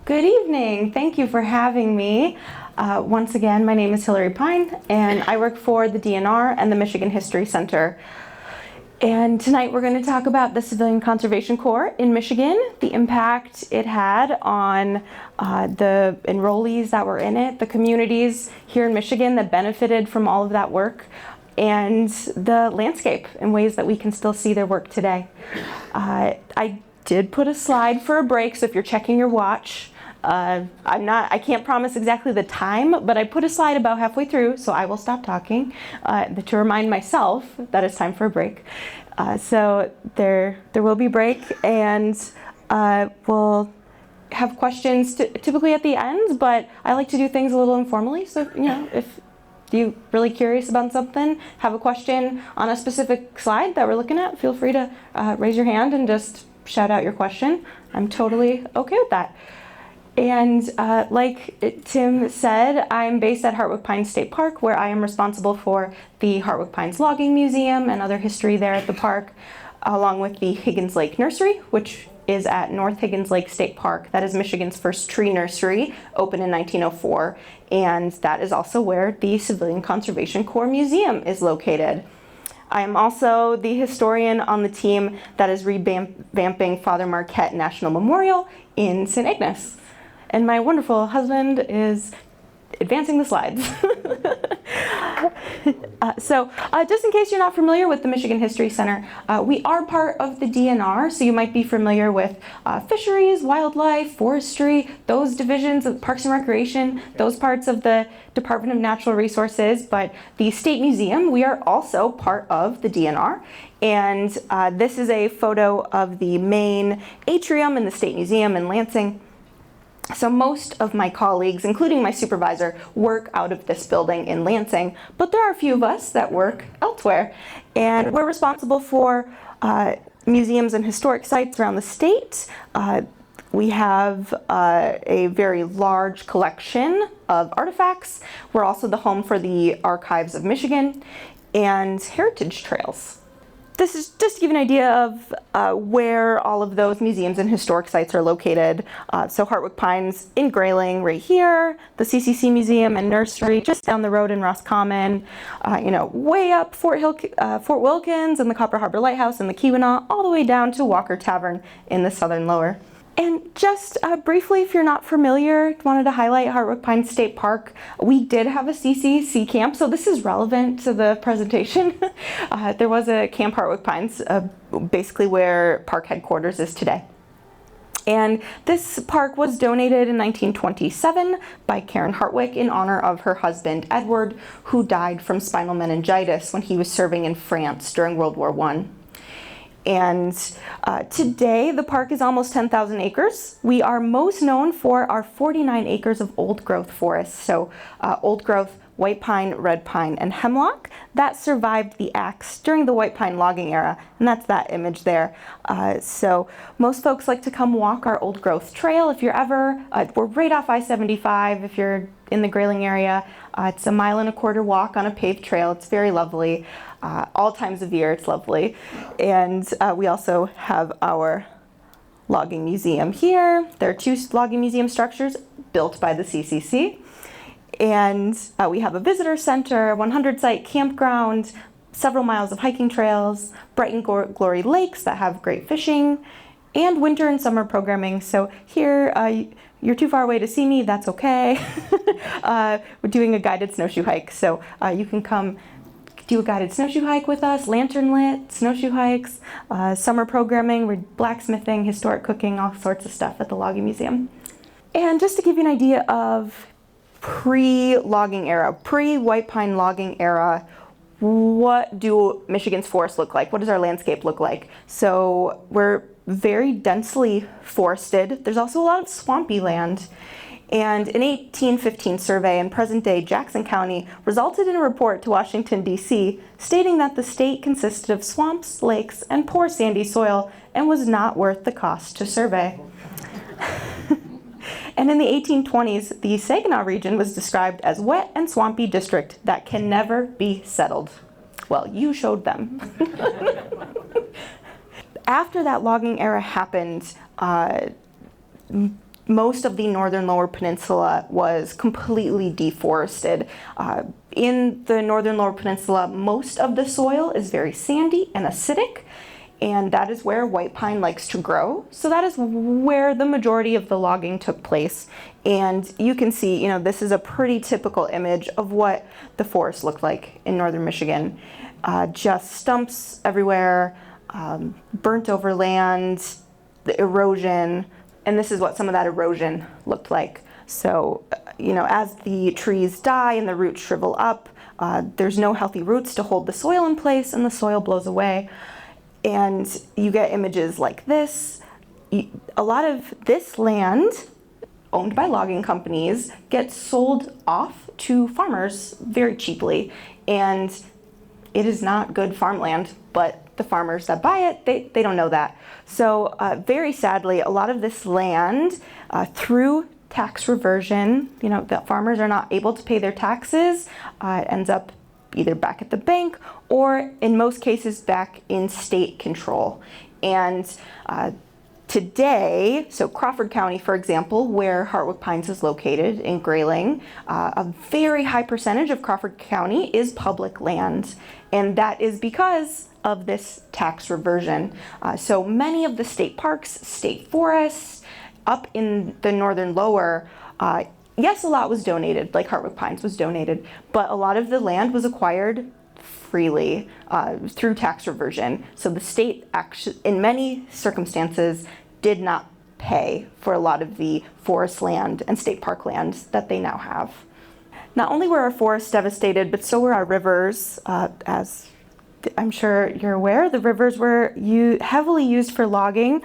Good evening. Thank you for having me. Once again, my name is Hillary Pine, and I work for the DNR and the Michigan History Center. And tonight we're going to talk about the Civilian Conservation Corps in Michigan, the impact it had on the enrollees that were in it, the communities here in Michigan that benefited from all of that work, and the landscape in ways that we can still see their work today. I did put a slide for a break, so if you're checking your watch, I can't promise exactly the time, but I put a slide about halfway through, so I will stop talking to remind myself that it's time for a break. So there will be a break, and we'll have questions typically at the end, but I like to do things a little informally, so if you're really curious about something, have a question on a specific slide that we're looking at, feel free to raise your hand and just shout out your question. I'm totally okay with that. And like Tim said, I'm based at Hartwick Pines State Park, where I am responsible for the Hartwick Pines Logging Museum and other history there at the park, along with the Higgins Lake Nursery, which is at North Higgins Lake State Park. That is Michigan's first tree nursery, opened in 1904, and that is also where the Civilian Conservation Corps Museum is located. I am also the historian on the team that is revamping Father Marquette National Memorial in St. Ignace. And my wonderful husband is advancing the slides. So just in case you're not familiar with the Michigan History Center, we are part of the DNR, so you might be familiar with fisheries, wildlife, forestry, those divisions of Parks and Recreation, those parts of the Department of Natural Resources, but the State Museum, we are also part of the DNR. And this is a photo of the main atrium in the State Museum in Lansing. So most of my colleagues, including my supervisor, work out of this building in Lansing, but there are a few of us that work elsewhere. And we're responsible for museums and historic sites around the state. We have a very large collection of artifacts. We're also the home for the Archives of Michigan and heritage trails. This is just to give you an idea of where all of those museums and historic sites are located. So Hartwick Pines in Grayling, right here, the CCC Museum and Nursery just down the road in Roscommon, way up Fort Wilkins and the Copper Harbor Lighthouse and the Keweenaw, all the way down to Walker Tavern in the Southern Lower. And just briefly, if you're not familiar, wanted to highlight Hartwick Pines State Park. We did have a CCC camp, so this is relevant to the presentation. There was a Camp Hartwick Pines, basically where park headquarters is today. And this park was donated in 1927 by Karen Hartwick in honor of her husband, Edward, who died from spinal meningitis when he was serving in France during World War I. And today, the park is almost 10,000 acres. We are most known for our 49 acres of old growth forests. So old growth white pine, red pine, and hemlock that survived the axe during the white pine logging era. And that's that image there. So most folks like to come walk our old growth trail. If you're ever, we're right off I-75 if you're in the Grayling area. It's a 1.25 mile walk on a paved trail. It's very lovely. All times of year, it's lovely. And we also have our logging museum here. There are 2 logging museum structures built by the CCC. And we have a visitor center, 100-site campground, several miles of hiking trails, bright and glory lakes that have great fishing, and winter and summer programming. So here, you're too far away to see me, that's okay. We're doing a guided snowshoe hike, so you can come do a guided snowshoe hike with us, lantern lit, snowshoe hikes, summer programming, we're blacksmithing, historic cooking, all sorts of stuff at the Logging Museum. And just to give you an idea of pre-logging era, pre-white pine logging era, what do Michigan's forests look like? What does our landscape look like? So we're very densely forested. There's also a lot of swampy land. And an 1815 survey in present-day Jackson County resulted in a report to Washington, D.C., stating that the state consisted of swamps, lakes, and poor sandy soil and was not worth the cost to survey. And in the 1820s, the Saginaw region was described as wet and swampy district that can never be settled. Well, you showed them. after that logging era happened, most of the northern lower peninsula was completely deforested. In the northern lower peninsula, most of the soil is very sandy and acidic, and that is where white pine likes to grow. So that is where the majority of the logging took place. And you can see, you know, this is a pretty typical image of what the forest looked like in northern Michigan. Just stumps everywhere, burnt over land, the erosion, and this is what some of that erosion looked like. So, you know, as the trees die and the roots shrivel up, there's no healthy roots to hold the soil in place, and the soil blows away. And you get images like this. A lot of this land, owned by logging companies, gets sold off to farmers very cheaply. And it is not good farmland, but the farmers that buy it, they don't know that. So very sadly, a lot of this land, through tax reversion, you know, the farmers are not able to pay their taxes, ends up either back at the bank or in most cases back in state control. And today, so Crawford County, for example, where Hartwick Pines is located in Grayling, a very high percentage of Crawford County is public land. And that is because of this tax reversion. So many of the state parks, state forests, up in the northern lower, yes, a lot was donated, like Hartwick Pines was donated, but a lot of the land was acquired freely through tax reversion. So the state actually, in many circumstances, did not pay for a lot of the forest land and state park land that they now have. Not only were our forests devastated, but so were our rivers. As I'm sure you're aware, the rivers were heavily used for logging,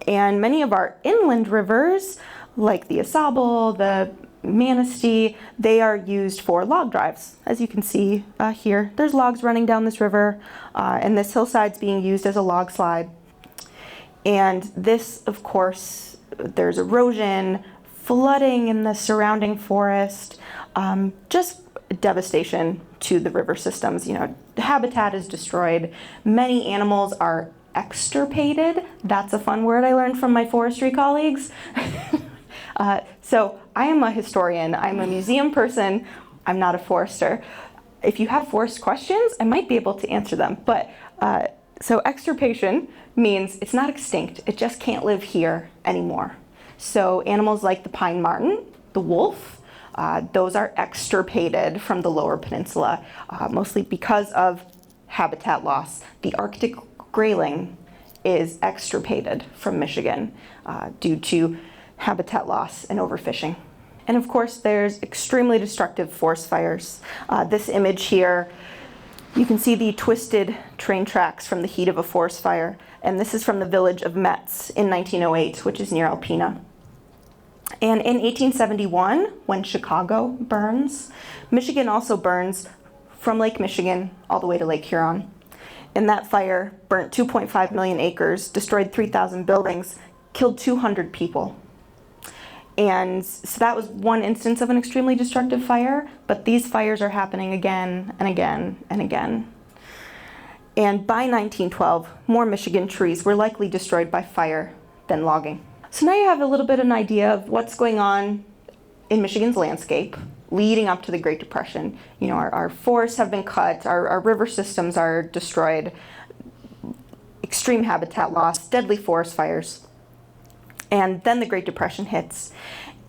and many of our inland rivers, like the Asable, the Manistee, they are used for log drives. As you can see here, there's logs running down this river, and this hillside's being used as a log slide. And this, of course, there's erosion, flooding in the surrounding forest, just devastation to the river systems. You know, the habitat is destroyed. Many animals are extirpated. That's a fun word I learned from my forestry colleagues. So I am a historian, I'm a museum person, I'm not a forester. If you have forest questions, I might be able to answer them. But so extirpation means it's not extinct, it just can't live here anymore. So animals like the pine marten, the wolf, those are extirpated from the lower peninsula, mostly because of habitat loss. The Arctic grayling is extirpated from Michigan due to habitat loss and overfishing. And of course, there's extremely destructive forest fires. This image here, you can see the twisted train tracks from the heat of a forest fire. And this is from the village of Metz in 1908, which is near Alpena. And in 1871, when Chicago burns, Michigan also burns from Lake Michigan all the way to Lake Huron. And that fire burnt 2.5 million acres, destroyed 3,000 buildings, killed 200 people. And so that was one instance of an extremely destructive fire, but these fires are happening again and again and again. And by 1912, more Michigan trees were likely destroyed by fire than logging. So now you have a little bit of an idea of what's going on in Michigan's landscape leading up to the Great Depression. You know, our forests have been cut, our river systems are destroyed, extreme habitat loss, deadly forest fires. And then the Great Depression hits.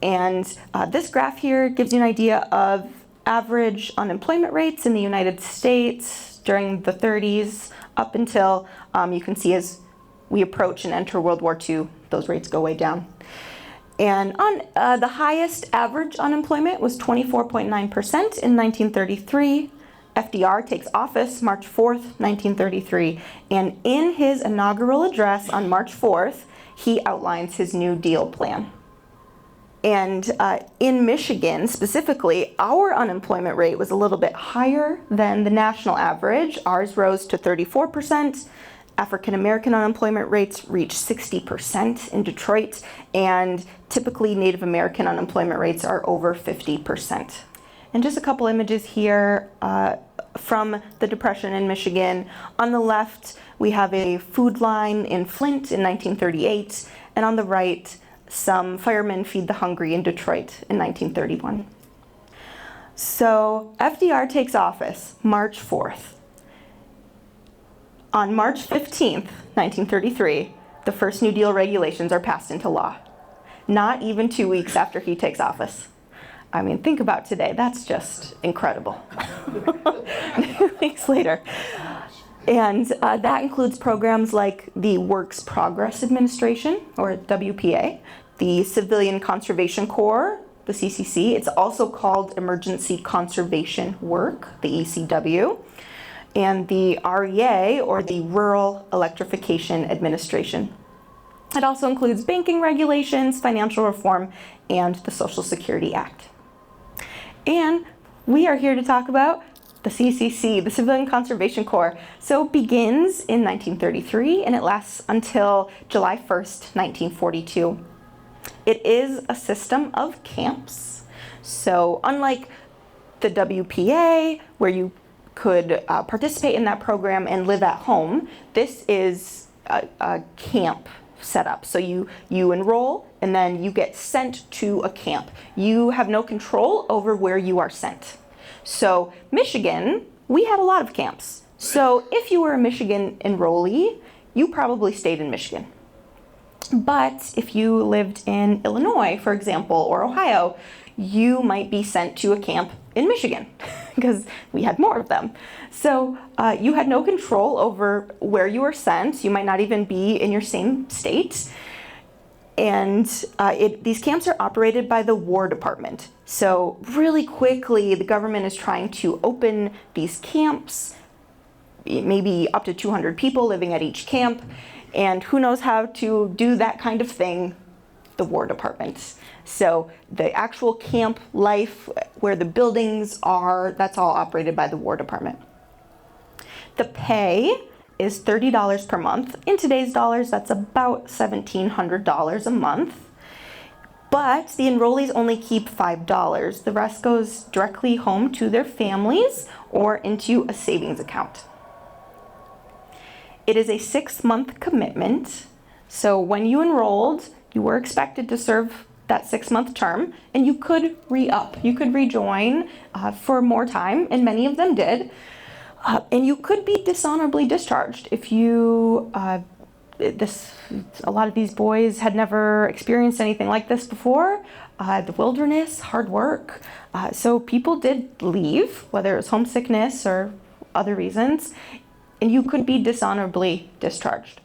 And this graph here gives you an idea of average unemployment rates in the United States during the 30s up until you can see as we approach and enter World War II, those rates go way down. And on the highest average unemployment was 24.9% in 1933. FDR takes office March 4th, 1933. And in his inaugural address on March 4th, he outlines his New Deal plan. And in Michigan specifically, our unemployment rate was a little bit higher than the national average. Ours rose to 34%. African American unemployment rates reached 60% in Detroit, and typically Native American unemployment rates are over 50%. And just a couple images here from the Depression in Michigan. On the left, we have a food line in Flint in 1938, and on the right, some firemen feed the hungry in Detroit in 1931. So FDR takes office March 4th. On March 15th, 1933, the first New Deal regulations are passed into law. Not even 2 weeks after he takes office. I mean, think about today, that's just incredible. 2 weeks later. And that includes programs like the Works Progress Administration, or WPA, the Civilian Conservation Corps, the CCC. It's also called Emergency Conservation Work, the ECW, and the REA, or the Rural Electrification Administration. It also includes banking regulations, financial reform, and the Social Security Act. And we are here to talk about the CCC, the Civilian Conservation Corps. So it begins in 1933 and it lasts until July 1st, 1942. It is a system of camps. So unlike the WPA, where you could participate in that program and live at home, this is a camp setup. So you enroll and then you get sent to a camp. You have no control over where you are sent. So Michigan, we had a lot of camps. So if you were a Michigan enrollee, you probably stayed in Michigan. But if you lived in Illinois, for example, or Ohio, you might be sent to a camp in Michigan because we had more of them. So you had no control over where you were sent. You might not even be in your same state. And these camps are operated by the War Department. So really quickly, the government is trying to open these camps, maybe up to 200 people living at each camp. And who knows how to do that kind of thing? The War Department. So the actual camp life, where the buildings are, that's all operated by the War Department. The pay is $30 per month. In today's dollars, that's about $1,700 a month. But the enrollees only keep $5. The rest goes directly home to their families or into a savings account. It is a 6-month commitment. So when you enrolled, you were expected to serve that 6-month term, and you could re-up. You could rejoin for more time, and many of them did. And you could be dishonorably discharged if you, a lot of these boys had never experienced anything like this before. The wilderness, hard work. So people did leave, whether it was homesickness or other reasons, and you could be dishonorably discharged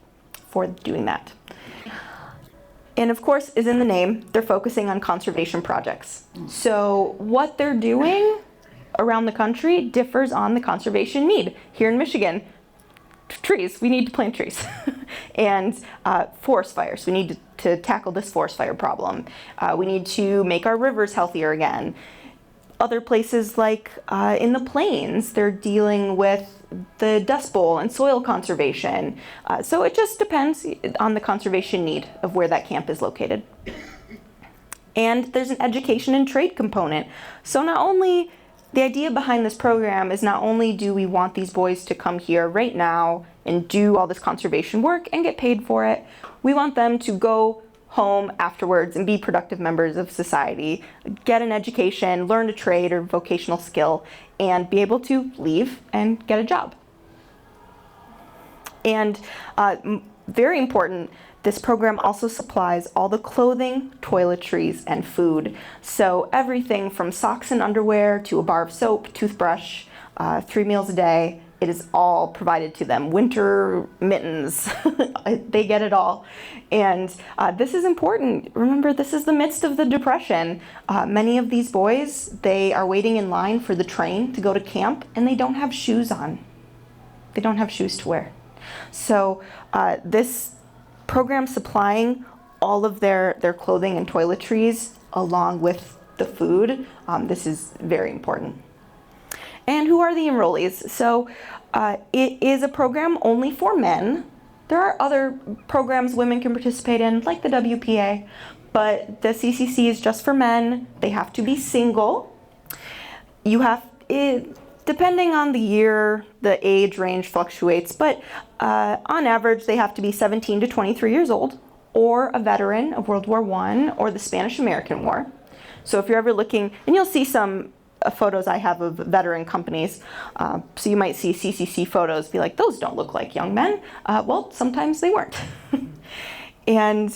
for doing that. And of course, is in the name, they're focusing on conservation projects. So what they're doing around the country differs on the conservation need. Here in Michigan, trees, we need to plant trees. And forest fires, we need to tackle this forest fire problem. We need to make our rivers healthier again. Other places like in the plains, they're dealing with the Dust Bowl and soil conservation. So it just depends on the conservation need of where that camp is located. And there's an education and trade component. So not only, the idea behind this program is not only do we want these boys to come here right now and do all this conservation work and get paid for it, we want them to go home afterwards and be productive members of society, get an education, learn a trade or vocational skill, and be able to leave and get a job. And very important, this program also supplies all the clothing, toiletries, and food. So everything from socks and underwear to a bar of soap, toothbrush, 3 meals a day, it is all provided to them. Winter mittens, they get it all. And this is important. Remember, this is the midst of the Depression. Many of these boys, they are waiting in line for the train to go to camp, and they don't have shoes on. They don't have shoes to wear. So this program supplying all of their clothing and toiletries along with the food, this is very important. And who are the enrollees? So it is a program only for men. There are other programs women can participate in, like the WPA, but the CCC is just for men. They have to be single. depending on the year, the age range fluctuates, but on average, they have to be 17 to 23 years old, or a veteran of World War I or the Spanish-American War. So if you're ever looking, and you'll see some photos I have of veteran companies, so you might see CCC Photos, be like, those don't look like young men. Well, sometimes they weren't. And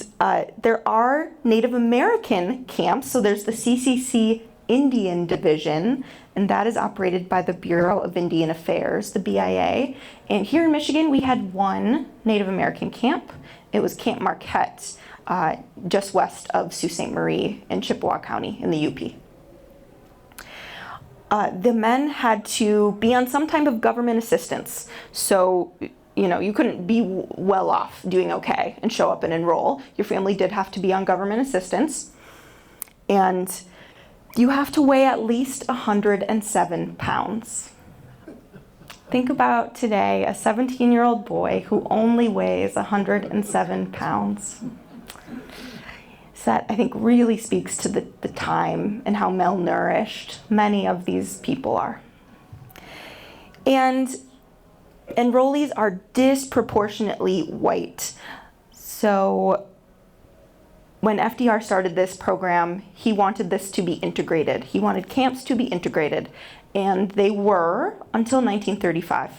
there are Native American camps, so there's the CCC Indian Division, and that is operated by the Bureau of Indian Affairs, the BIA. And here in Michigan, we had one Native American camp. It was Camp Marquette, just west of Sault Ste. Marie in Chippewa County in the UP. The men had to be on some type of government assistance. So, you know, you couldn't be well off doing okay and show up and enroll. Your family did have to be on government assistance. And you have to weigh at least 107 pounds. Think about today, a 17-year-old boy who only weighs 107 pounds. So that, I think, really speaks to the time and how malnourished many of these people are. And enrollees are disproportionately white. So when FDR started this program, he wanted this to be integrated. He wanted camps to be integrated, and they were until 1935.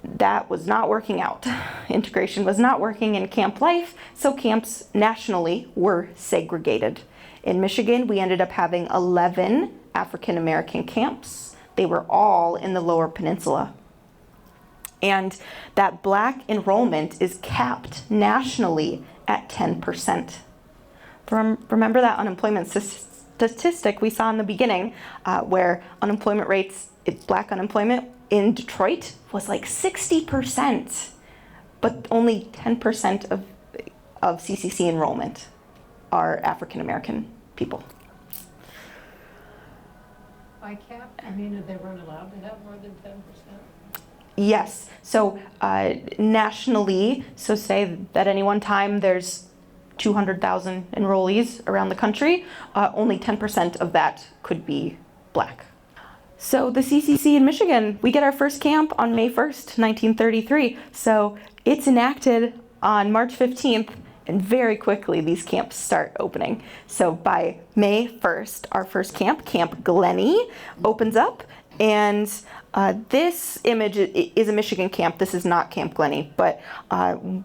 That was not working out. Integration was not working in camp life, so camps nationally were segregated. In Michigan, we ended up having 11 African American camps. They were all in the Lower Peninsula. And that Black enrollment is capped nationally at 10%. Remember that unemployment statistic we saw in the beginning, where unemployment rates, Black unemployment in Detroit was like 60%, but only 10% of CCC enrollment are African American people. By cap, I mean, they weren't allowed to have more than 10%? Yes, so nationally, so say that at any one time there's 200,000 enrollees around the country, only 10% of that could be Black. So the CCC in Michigan, we get our first camp on May 1st, 1933. So it's enacted on March 15th, and very quickly these camps start opening. So by May 1st, our first camp, Camp Glenny, opens up. And this image is a Michigan camp. This is not Camp Glenny, but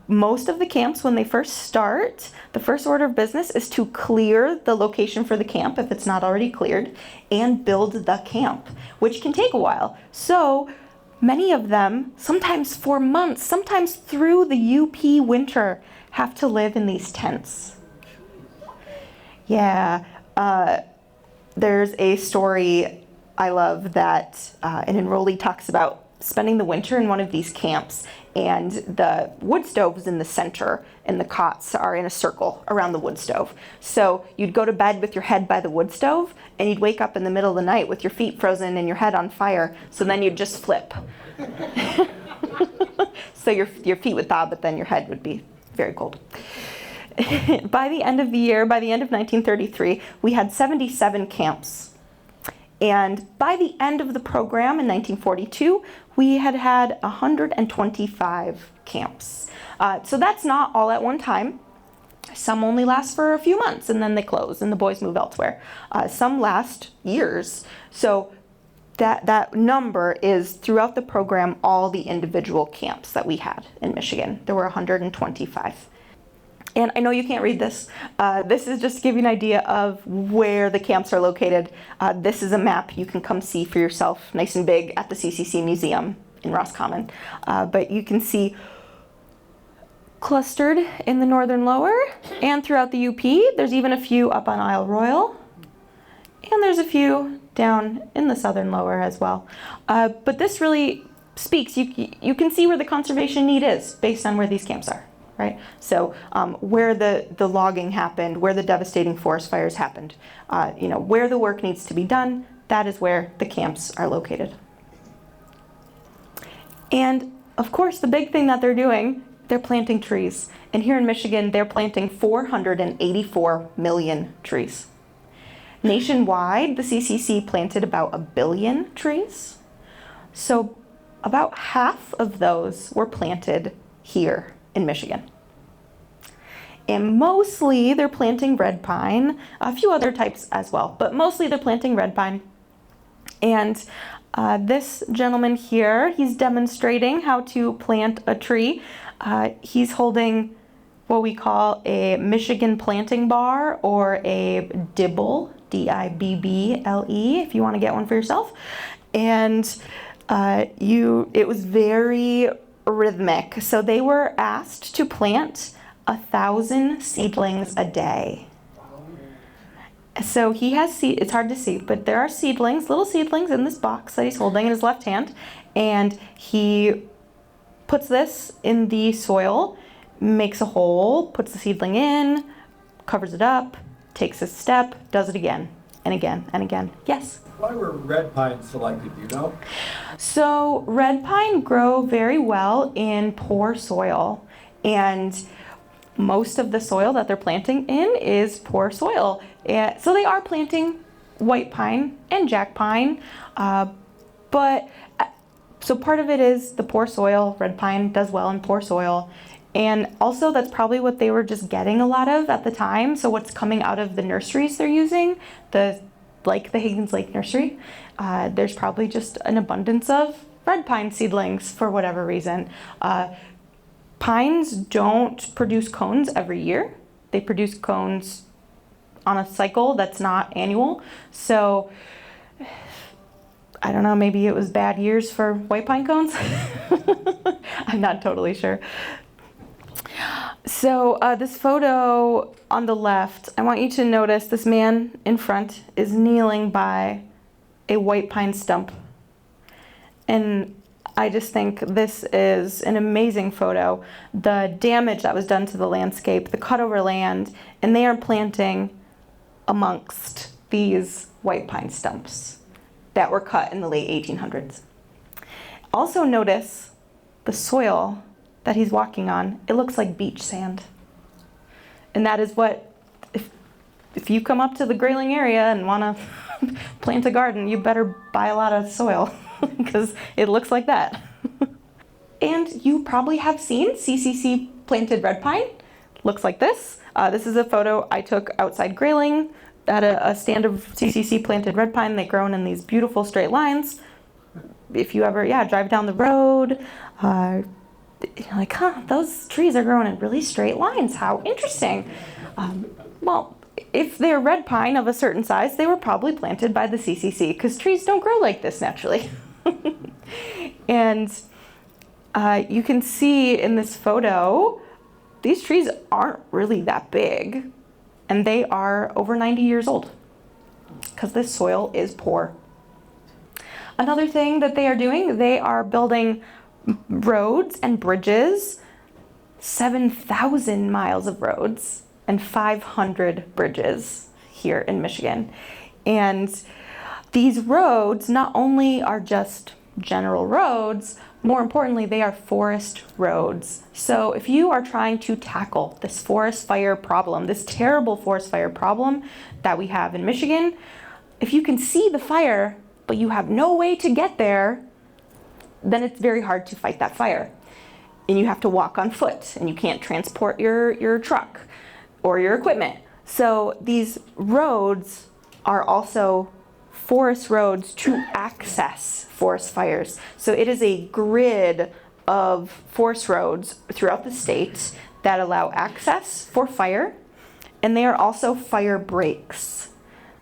most of the camps, when they first start, the first order of business is to clear the location for the camp, if it's not already cleared, and build the camp, which can take a while. So many of them, sometimes for months, sometimes through the UP winter, have to live in these tents. Yeah, there's a story I love that an enrollee talks about spending the winter in one of these camps, and the wood stove is in the center and the cots are in a circle around the wood stove. So you'd go to bed with your head by the wood stove, and you'd wake up in the middle of the night with your feet frozen and your head on fire, so then you'd just flip. So your feet would thaw, but then your head would be very cold. By the end of the year, by the end of 1933, we had 77 camps. And by the end of the program in 1942, we had 125 camps. So that's not all at one time. Some only last for a few months and then they close and the boys move elsewhere. Some last years. So that number is throughout the program, all the individual camps that we had in Michigan. There were 125. And I know you can't read this. This is just to give you an idea of where the camps are located. This is a map you can come see for yourself, nice and big, at the CCC Museum in Roscommon. But you can see clustered in the northern lower and throughout the UP. There's even a few up on Isle Royal. And there's a few down in the southern lower as well. But this really speaks, you can see where the conservation need is based on where these camps are. Right? So where the logging happened, where the devastating forest fires happened, where the work needs to be done, that is where the camps are located. And of course, the big thing that they're doing, they're planting trees. And here in Michigan, they're planting 484 million trees. Nationwide, the CCC planted about 1 billion trees. So about half of those were planted here in Michigan. And mostly they're planting red pine, a few other types as well, but mostly they're planting red pine. And this gentleman here, he's demonstrating how to plant a tree. He's holding what we call a Michigan planting bar, or a dibble, D-I-B-B-L-E, if you want to get one for yourself. And it was very rhythmic. So they were asked to plant 1,000 seedlings a day. So he has seed, it's hard to see, but there are seedlings, little seedlings in this box that he's holding in his left hand. And he puts this in the soil, makes a hole, puts the seedling in, covers it up, takes a step, does it again and again and again. Yes? Why were red pines selected, do you know? So red pine grow very well in poor soil, and most of the soil that they're planting in is poor soil. So they are planting white pine and jack pine, so part of it is the poor soil. Red pine does well in poor soil. And also that's probably what they were just getting a lot of at the time. So what's coming out of the nurseries they're using, like the Higgins Lake Nursery, there's probably just an abundance of red pine seedlings for whatever reason. Pines don't produce cones every year. They produce cones on a cycle that's not annual. So I don't know, maybe it was bad years for white pine cones. I'm not totally sure. So this photo on the left, I want you to notice this man in front is kneeling by a white pine stump. And I just think this is an amazing photo. The damage that was done to the landscape, the cut over land, and they are planting amongst these white pine stumps that were cut in the late 1800s. Also notice the soil that he's walking on. It looks like beach sand. And that is what, if you come up to the Grayling area and want to plant a garden, you better buy a lot of soil because it looks like that. And you probably have seen CCC planted red pine. Looks like this. This is a photo I took outside Grayling at a stand of CCC planted red pine. They grown in these beautiful straight lines. If you ever, drive down the road, you're like, those trees are growing in really straight lines. How interesting. Well, if they're red pine of a certain size, they were probably planted by the CCC because trees don't grow like this naturally. And you can see in this photo, these trees aren't really that big, and they are over 90 years old because this soil is poor. Another thing that they are doing, they are building roads and bridges, 7,000 miles of roads and 500 bridges here in Michigan. And these roads not only are just general roads, more importantly, they are forest roads. So if you are trying to tackle this forest fire problem, this terrible forest fire problem that we have in Michigan, if you can see the fire, but you have no way to get there, then it's very hard to fight that fire. And you have to walk on foot, and you can't transport your truck or your equipment. So these roads are also forest roads to access forest fires. So it is a grid of forest roads throughout the state that allow access for fire, and they are also fire breaks.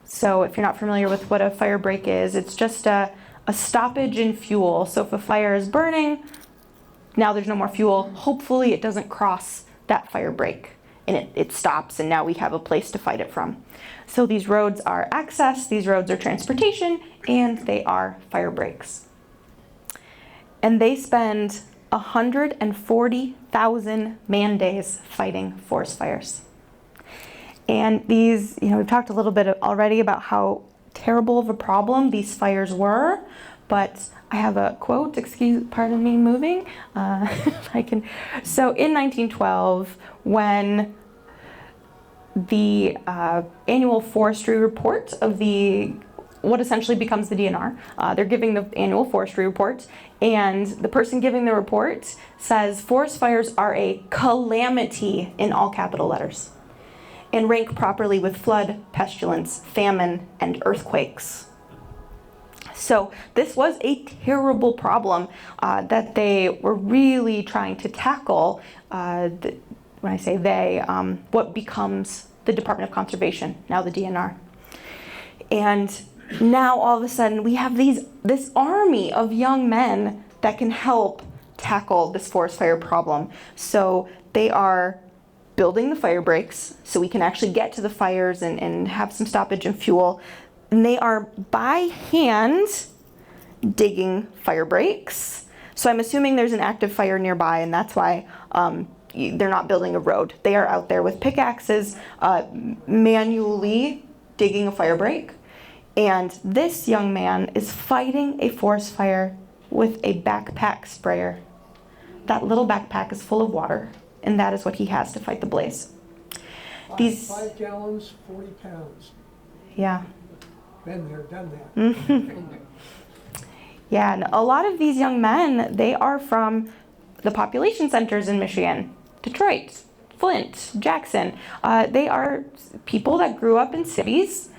So if you're not familiar with what a fire break is, it's just a stoppage in fuel. So if a fire is burning, now there's no more fuel. Hopefully it doesn't cross that fire break and it stops, and now we have a place to fight it from. So these roads are access, these roads are transportation, and they are fire breaks. And they spend 140,000 man days fighting forest fires. And these, we've talked a little bit already about how terrible of a problem these fires were, but I have a quote, pardon me moving, if I can. So in 1912, when the annual forestry report of what essentially becomes the DNR. They're giving the annual forestry report, and the person giving the report says forest fires are a calamity in all capital letters, and rank properly with flood, pestilence, famine, and earthquakes. So this was a terrible problem that they were really trying to tackle. When I say they, what becomes the Department of Conservation, now the DNR. And now all of a sudden we have this army of young men that can help tackle this forest fire problem. So they are building the fire breaks so we can actually get to the fires and have some stoppage and fuel. And they are by hand digging fire breaks. So I'm assuming there's an active fire nearby, and that's why they're not building a road. They are out there with pickaxes, manually digging a fire break. And this young man is fighting a forest fire with a backpack sprayer. That little backpack is full of water, and that is what he has to fight the blaze. Five gallons, 40 pounds. Yeah. Been there, done that. Yeah, and a lot of these young men, they are from the population centers in Michigan. Detroit, Flint, Jackson. They are people that grew up in cities.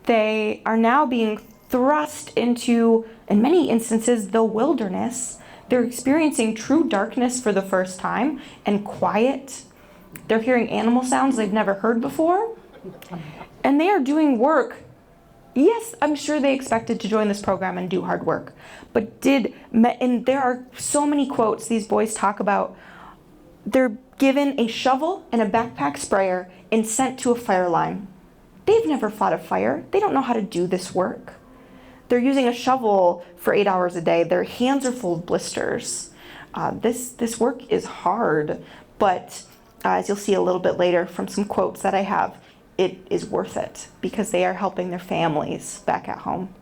They are now being thrust into, in many instances, the wilderness. They're experiencing true darkness for the first time and quiet. They're hearing animal sounds they've never heard before. And they are doing work. Yes, I'm sure they expected to join this program and do hard work, but and there are so many quotes these boys talk about. They're given a shovel and a backpack sprayer and sent to a fire line. They've never fought a fire. They don't know how to do this work. They're using a shovel for 8 hours a day. Their hands are full of blisters. This work is hard, but as you'll see a little bit later from some quotes that I have, it is worth it because they are helping their families back at home.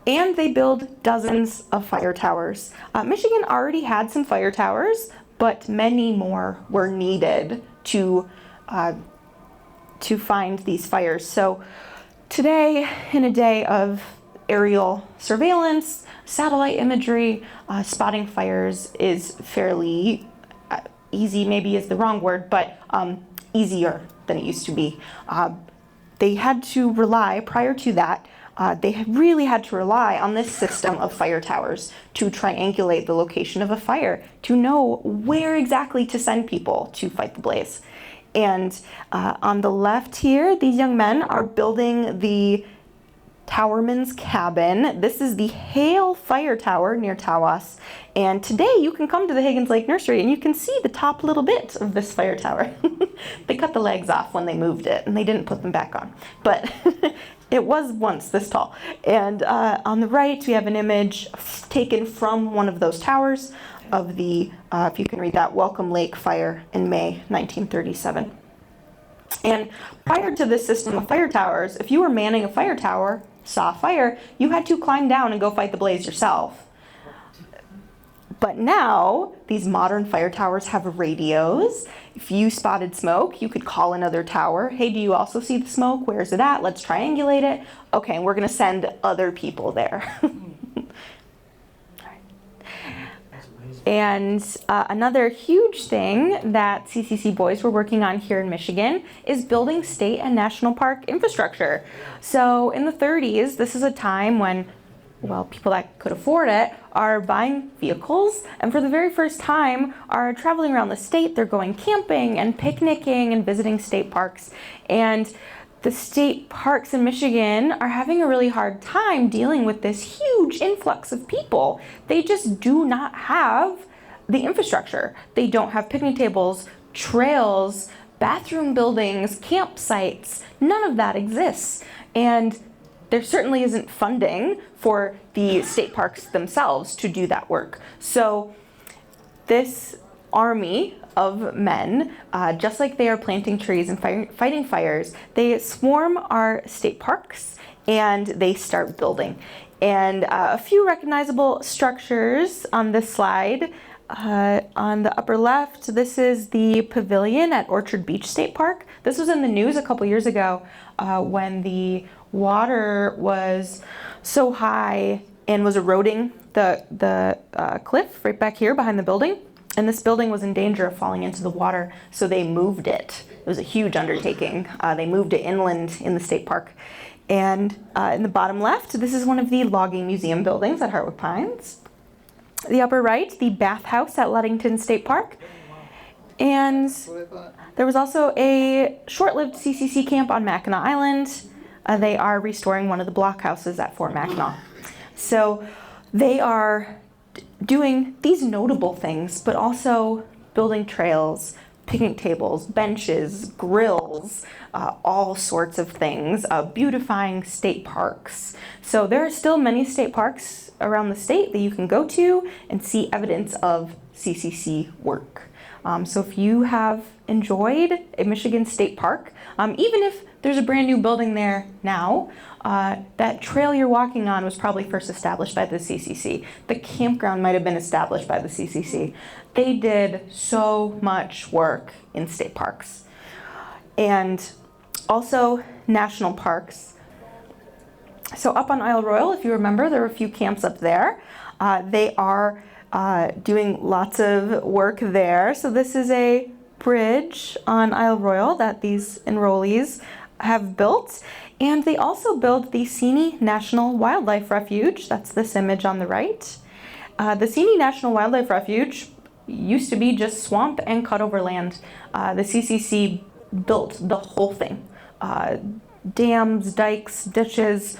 And they build dozens of fire towers. Michigan already had some fire towers, but many more were needed to find these fires. So today, in a day of aerial surveillance, satellite imagery, spotting fires is fairly easy, maybe is the wrong word, but easier than it used to be. They had to rely, prior to that, they really had to rely on this system of fire towers to triangulate the location of a fire, to know where exactly to send people to fight the blaze. And on the left here, these young men are building the Towerman's Cabin. This is the Hale Fire Tower near Tawas. And today you can come to the Higgins Lake Nursery and you can see the top little bit of this fire tower. They cut the legs off when they moved it and they didn't put them back on. But it was once this tall. And on the right, we have an image taken from one of those towers of the, if you can read that, Welcome Lake fire in May 1937. And prior to this system of fire towers, if you were manning a fire tower, saw a fire, you had to climb down and go fight the blaze yourself. But now, these modern fire towers have radios. If you spotted smoke, you could call another tower. Hey, do you also see the smoke? Where's it at? Let's triangulate it. Okay, and we're gonna send other people there. And another huge thing that CCC Boys were working on here in Michigan is building state and national park infrastructure. So in the 30s, this is a time when, well, people that could afford it are buying vehicles, and for the very first time are traveling around the state. They're going camping and picnicking and visiting state parks. And the state parks in Michigan are having a really hard time dealing with this huge influx of people. They just do not have the infrastructure. They don't have picnic tables, trails, bathroom buildings, campsites. None of that exists. And there certainly isn't funding for the state parks themselves to do that work. So this army of men, just like they are planting trees and fighting fires, they swarm our state parks and they start building. And a few recognizable structures on this slide On the upper left, this is the pavilion at Orchard Beach State Park. This was in the news a couple years ago when the water was so high and was eroding the cliff right back here behind the building. And this building was in danger of falling into the water, so they moved it. It was a huge undertaking. They moved it inland in the state park. And in the bottom left, this is one of the logging museum buildings at Hartwick Pines. The upper right, the bathhouse at Ludington State Park. And there was also a short-lived CCC camp on Mackinac Island. They are restoring one of the blockhouses at Fort Mackinac. So they are doing these notable things, but also building trails, picnic tables, benches, grills, all sorts of things, beautifying state parks. So there are still many state parks around the state that you can go to and see evidence of CCC work. So if you have enjoyed a Michigan State Park, even if there's a brand new building there now, that trail you're walking on was probably first established by the CCC. The campground might have been established by the CCC. They did so much work in state parks. And also national parks. So up on Isle Royal, if you remember, there were a few camps up there. They are doing lots of work there. So this is a bridge on Isle Royal that these enrollees have built. And they also built the Seney National Wildlife Refuge. That's this image on the right. The Seney National Wildlife Refuge used to be just swamp and cutover land. The CCC built the whole thing. Dams, dikes, ditches,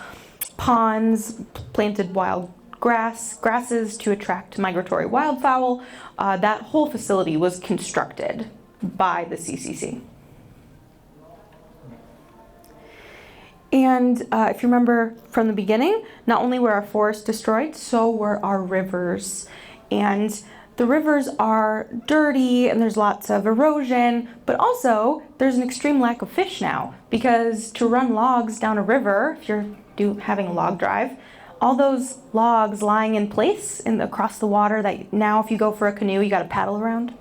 ponds, planted wild grasses to attract migratory wildfowl. That whole facility was constructed by the CCC. And if you remember from the beginning, not only were our forests destroyed, so were our rivers. And the rivers are dirty and there's lots of erosion, but also there's an extreme lack of fish now, because to run logs down a river, if you're having a log drive, all those logs lying in place across the water that now if you go for a canoe, you got to paddle around.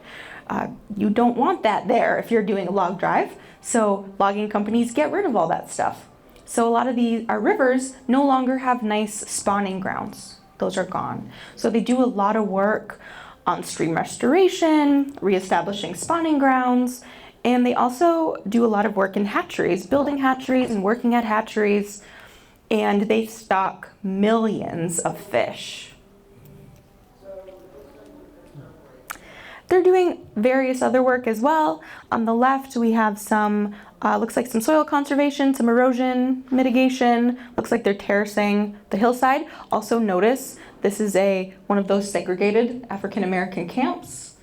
You don't want that there if you're doing a log drive. So logging companies get rid of all that stuff. So a lot of our rivers no longer have nice spawning grounds. Those are gone. So they do a lot of work on stream restoration, reestablishing spawning grounds, and they also do a lot of work in hatcheries, building hatcheries and working at hatcheries, and they stock millions of fish. They're doing various other work as well. On the left, we have some, looks like some soil conservation, some erosion mitigation. Looks like they're terracing the hillside. Also notice this is one of those segregated African-American camps.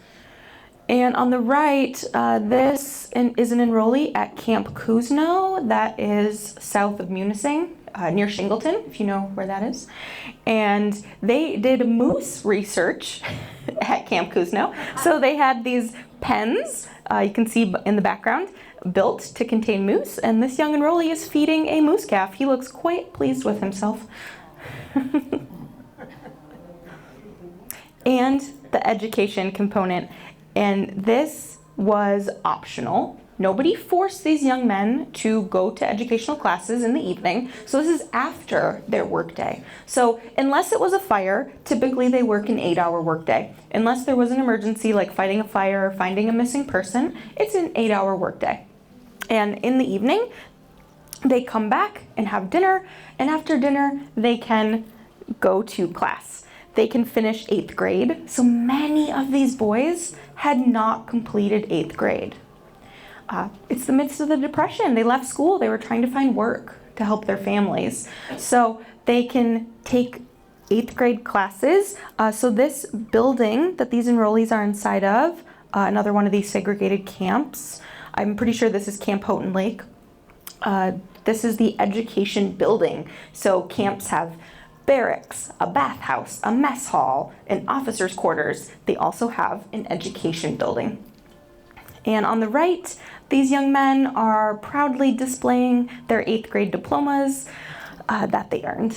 And on the right, this is an enrollee at Camp Kuzno that is south of Munising, near Shingleton, if you know where that is. And they did moose research at Camp Kuzno. So they had these pens, you can see in the background, built to contain moose. And this young enrollee is feeding a moose calf. He looks quite pleased with himself. And the education component. And this was optional. Nobody forced these young men to go to educational classes in the evening. So this is after their workday. So unless it was a fire, typically they work an 8-hour workday. Unless there was an emergency like fighting a fire or finding a missing person, it's an 8-hour workday. And in the evening, they come back and have dinner. And after dinner, they can go to class. They can finish 8th grade. So many of these boys had not completed 8th grade. It's the midst of the Depression. They left school. They were trying to find work to help their families. So they can take 8th grade classes. So this building that these enrollees are inside of, another one of these segregated camps, I'm pretty sure this is Camp Houghton Lake. This is the education building. So camps have barracks, a bathhouse, a mess hall, and officers' quarters. They also have an education building. And on the right, these young men are proudly displaying their 8th grade diplomas that they earned.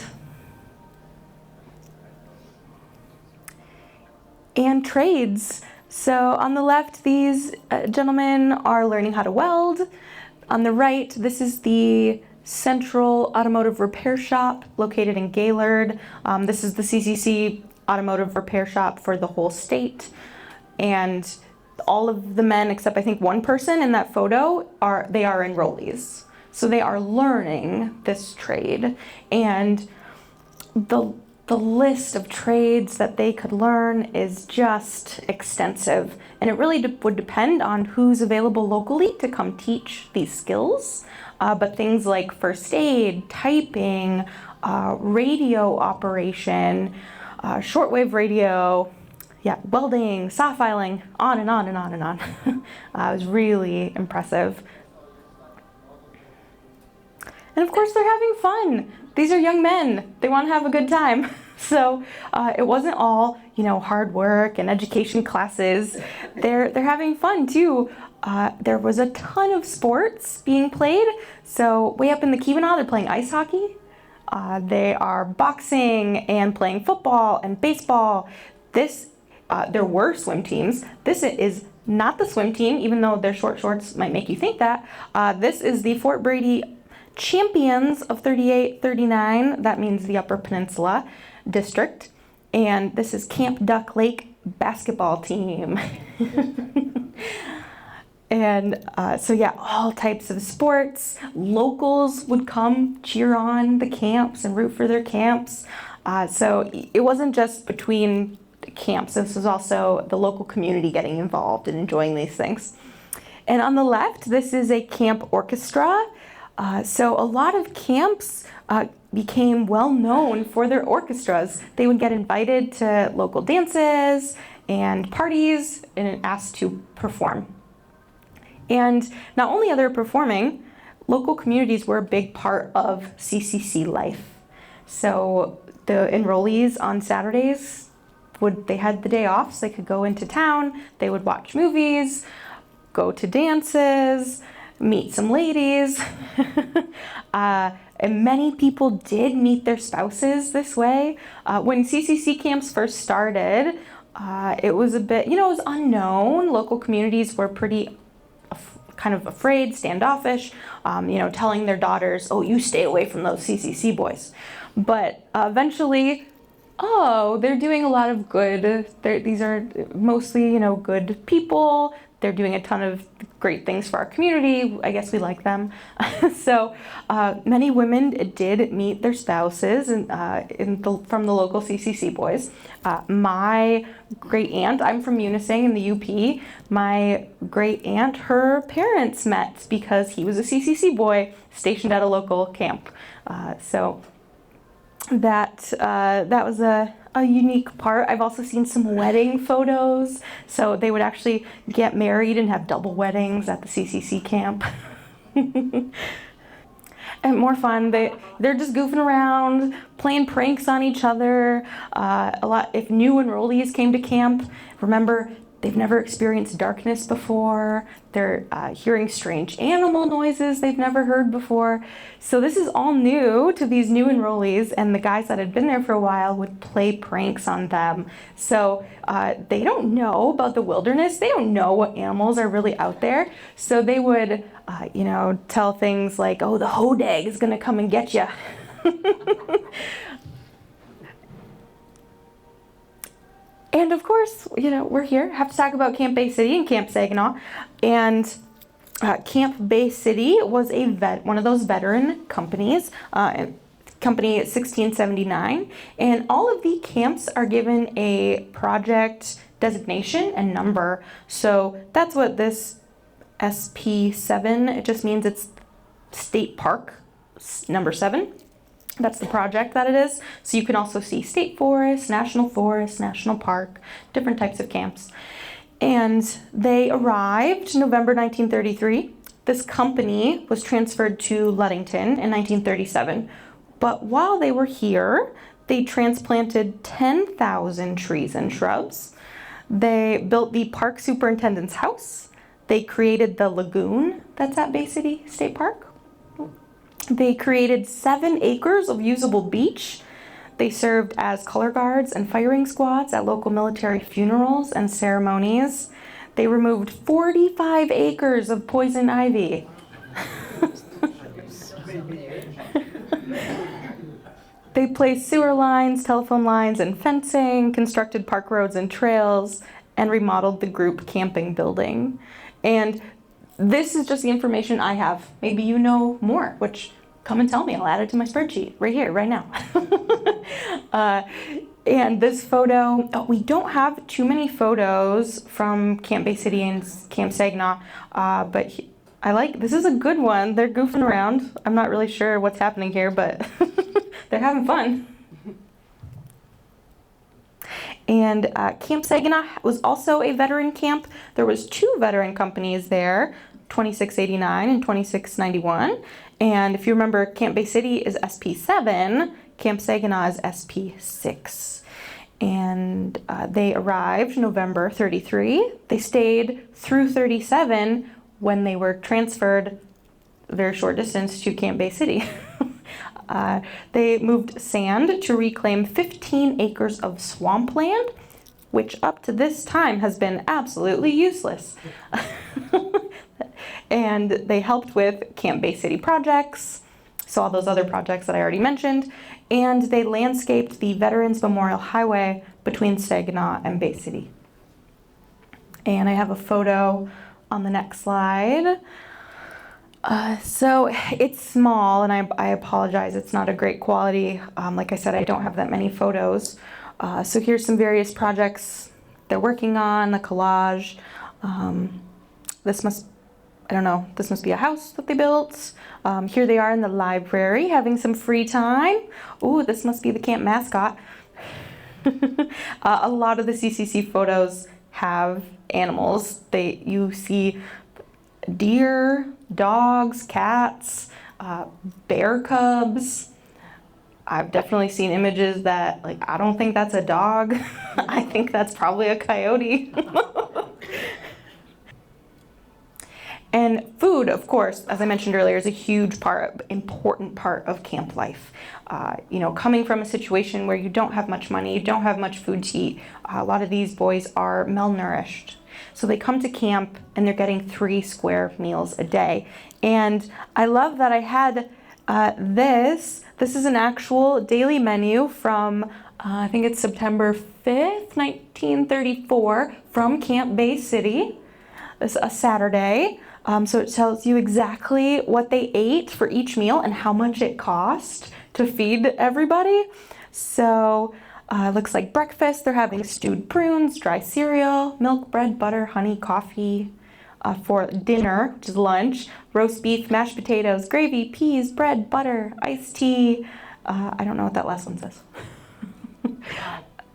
and trades. So on the left, these gentlemen are learning how to weld. On the right, this is the Central Automotive Repair Shop located in Gaylord. This is the CCC Automotive Repair Shop for the whole state. And all of the men, except I think one person in that photo, are enrollees. So they are learning this trade. And the list of trades that they could learn is just extensive. And it really would depend on who's available locally to come teach these skills. But things like first aid, typing, radio operation, shortwave radio, welding, saw filing, on and on and on and on. It was really impressive. And of course, they're having fun. These are young men. They want to have a good time. So it wasn't all, hard work and education classes. They're having fun too. There was a ton of sports being played. So way up in the Keweenaw, they're playing ice hockey. They are boxing and playing football and baseball. There were swim teams. This is not the swim team, even though their short shorts might make you think that. This is the Fort Brady champions of 38-39. That means the Upper Peninsula District. And this is Camp Duck Lake basketball team. And all types of sports. Locals would come cheer on the camps and root for their camps. So it wasn't just between camps. This was also the local community getting involved and enjoying these things. And on the left, this is a camp orchestra. So a lot of camps became well known for their orchestras. They would get invited to local dances and parties and asked to perform. And not only are they performing, local communities were a big part of CCC life. So the enrollees on Saturdays, they had the day off, so they could go into town, they would watch movies, go to dances, meet some ladies. And many people did meet their spouses this way. When CCC camps first started, it was a bit, it was unknown. Local communities were pretty kind of afraid, standoffish, telling their daughters, oh, you stay away from those CCC boys. But eventually, they're doing a lot of good. These are mostly, good people. They're doing a ton of great things for our community. I guess we like them. So many women did meet their spouses from the local CCC boys. My great aunt, I'm from Munising in the UP. My great aunt, her parents met because he was a CCC boy stationed at a local camp. So that was a unique part. I've also seen some wedding photos. So they would actually get married and have double weddings at the CCC camp. And more fun. They're just goofing around, playing pranks on each other. If new enrollees came to camp, remember, they've never experienced darkness before. They're hearing strange animal noises they've never heard before. So this is all new to these new enrollees, and the guys that had been there for a while would play pranks on them. So they don't know about the wilderness. They don't know what animals are really out there. So they would, tell things like, oh, the hodag is going to come and get you. And of course, we're here, have to talk about Camp Bay City and Camp Saginaw. And Camp Bay City was one of those veteran companies, company 1679. And all of the camps are given a project designation and number. So that's what this SP7, it just means it's State Park number 7. That's the project that it is. So you can also see state forest, national park, different types of camps. And they arrived November 1933. This company was transferred to Ludington in 1937. But while they were here, they transplanted 10,000 trees and shrubs. They built the park superintendent's house. They created the lagoon that's at Bay City State Park. They created 7 acres of usable beach. They served as color guards and firing squads at local military funerals and ceremonies. They removed 45 acres of poison ivy. They placed sewer lines, telephone lines, and fencing, constructed park roads and trails, and remodeled the group camping building. And this is just the information I have. Maybe you know more, which come and tell me. I'll add it to my spreadsheet right here, right now. And this photo, we don't have too many photos from Camp Bay City and Camp Saginaw, but this is a good one. They're goofing around. I'm not really sure what's happening here, but they're having fun. And Camp Saginaw was also a veteran camp. There was 2 veteran companies there, 2689 and 2691. And if you remember, Camp Bay City is SP7, Camp Saginaw is SP6. And they arrived November 33. They stayed through 37 when they were transferred a very short distance to Camp Bay City. They moved sand to reclaim 15 acres of swampland, which up to this time has been absolutely useless. And they helped with Camp Bay City projects, so all those other projects that I already mentioned, and they landscaped the Veterans Memorial Highway between Saginaw and Bay City. And I have a photo on the next slide. So it's small, and I apologize, it's not a great quality. Like I said, I don't have that many photos. So here's some various projects they're working on, the collage. This must be a house that they built. Here they are in the library having some free time. Ooh, this must be the camp mascot. A lot of the CCC photos have animals. You see deer, dogs, cats, bear cubs. I've definitely seen images that, I don't think that's a dog. I think that's probably a coyote. And food, of course, as I mentioned earlier, is a huge important part of camp life. Coming from a situation where you don't have much money, you don't have much food to eat, a lot of these boys are malnourished. So they come to camp and they're getting 3 square meals a day. And I love that I had this. This is an actual daily menu from, I think it's September 5th, 1934, from Camp Bay City. It's a Saturday. So it tells you exactly what they ate for each meal and how much it cost to feed everybody. So it looks like breakfast, they're having stewed prunes, dry cereal, milk, bread, butter, honey, coffee. For dinner, which is lunch, roast beef, mashed potatoes, gravy, peas, bread, butter, iced tea. I don't know what that last one says.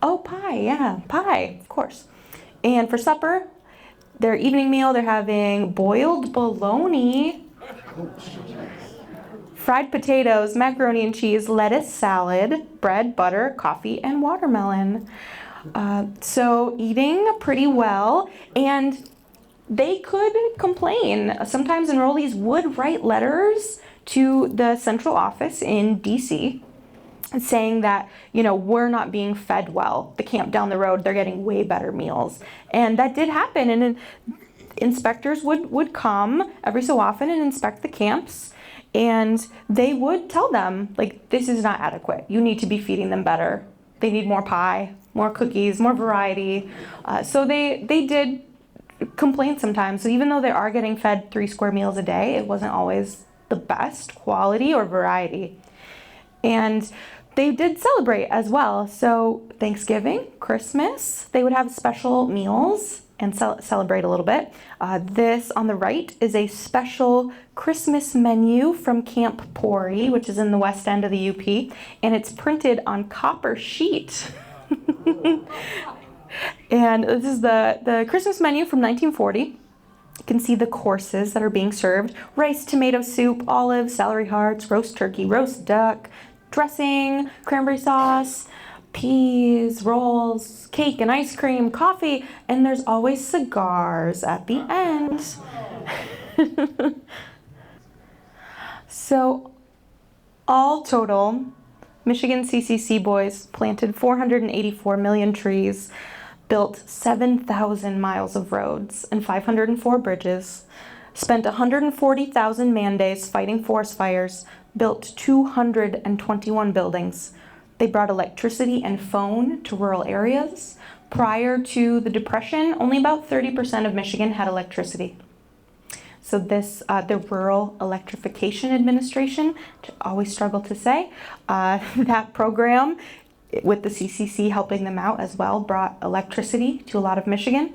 Oh, pie, yeah, pie, of course. And for supper, their evening meal, they're having boiled bologna, fried potatoes, macaroni and cheese, lettuce, salad, bread, butter, coffee, and watermelon. So eating pretty well, and they could complain. Sometimes enrollees would write letters to the central office in DC saying that, we're not being fed well. The camp down the road, they're getting way better meals. And that did happen. And inspectors would come every so often and inspect the camps. And they would tell them, this is not adequate. You need to be feeding them better. They need more pie, more cookies, more variety. So they did complain sometimes. So even though they are getting fed 3 square meals a day, it wasn't always the best quality or variety. And they did celebrate as well. So Thanksgiving, Christmas, they would have special meals and celebrate a little bit. This on the right is a special Christmas menu from Camp Pori, which is in the west end of the UP, and it's printed on copper sheet. And this is the Christmas menu from 1940. You can see the courses that are being served: rice, tomato soup, olives, celery hearts, roast turkey, roast duck, dressing, cranberry sauce, peas, rolls, cake and ice cream, coffee, and there's always cigars at the end. So all total, Michigan CCC Boys planted 484 million trees, built 7,000 miles of roads and 504 bridges, spent 140,000 man-days fighting forest fires, built 221 buildings. They brought electricity and phone to rural areas. Prior to the Depression, only about 30% of Michigan had electricity. So the Rural Electrification Administration, which I always struggle to say, that program, with the CCC helping them out as well, brought electricity to a lot of Michigan.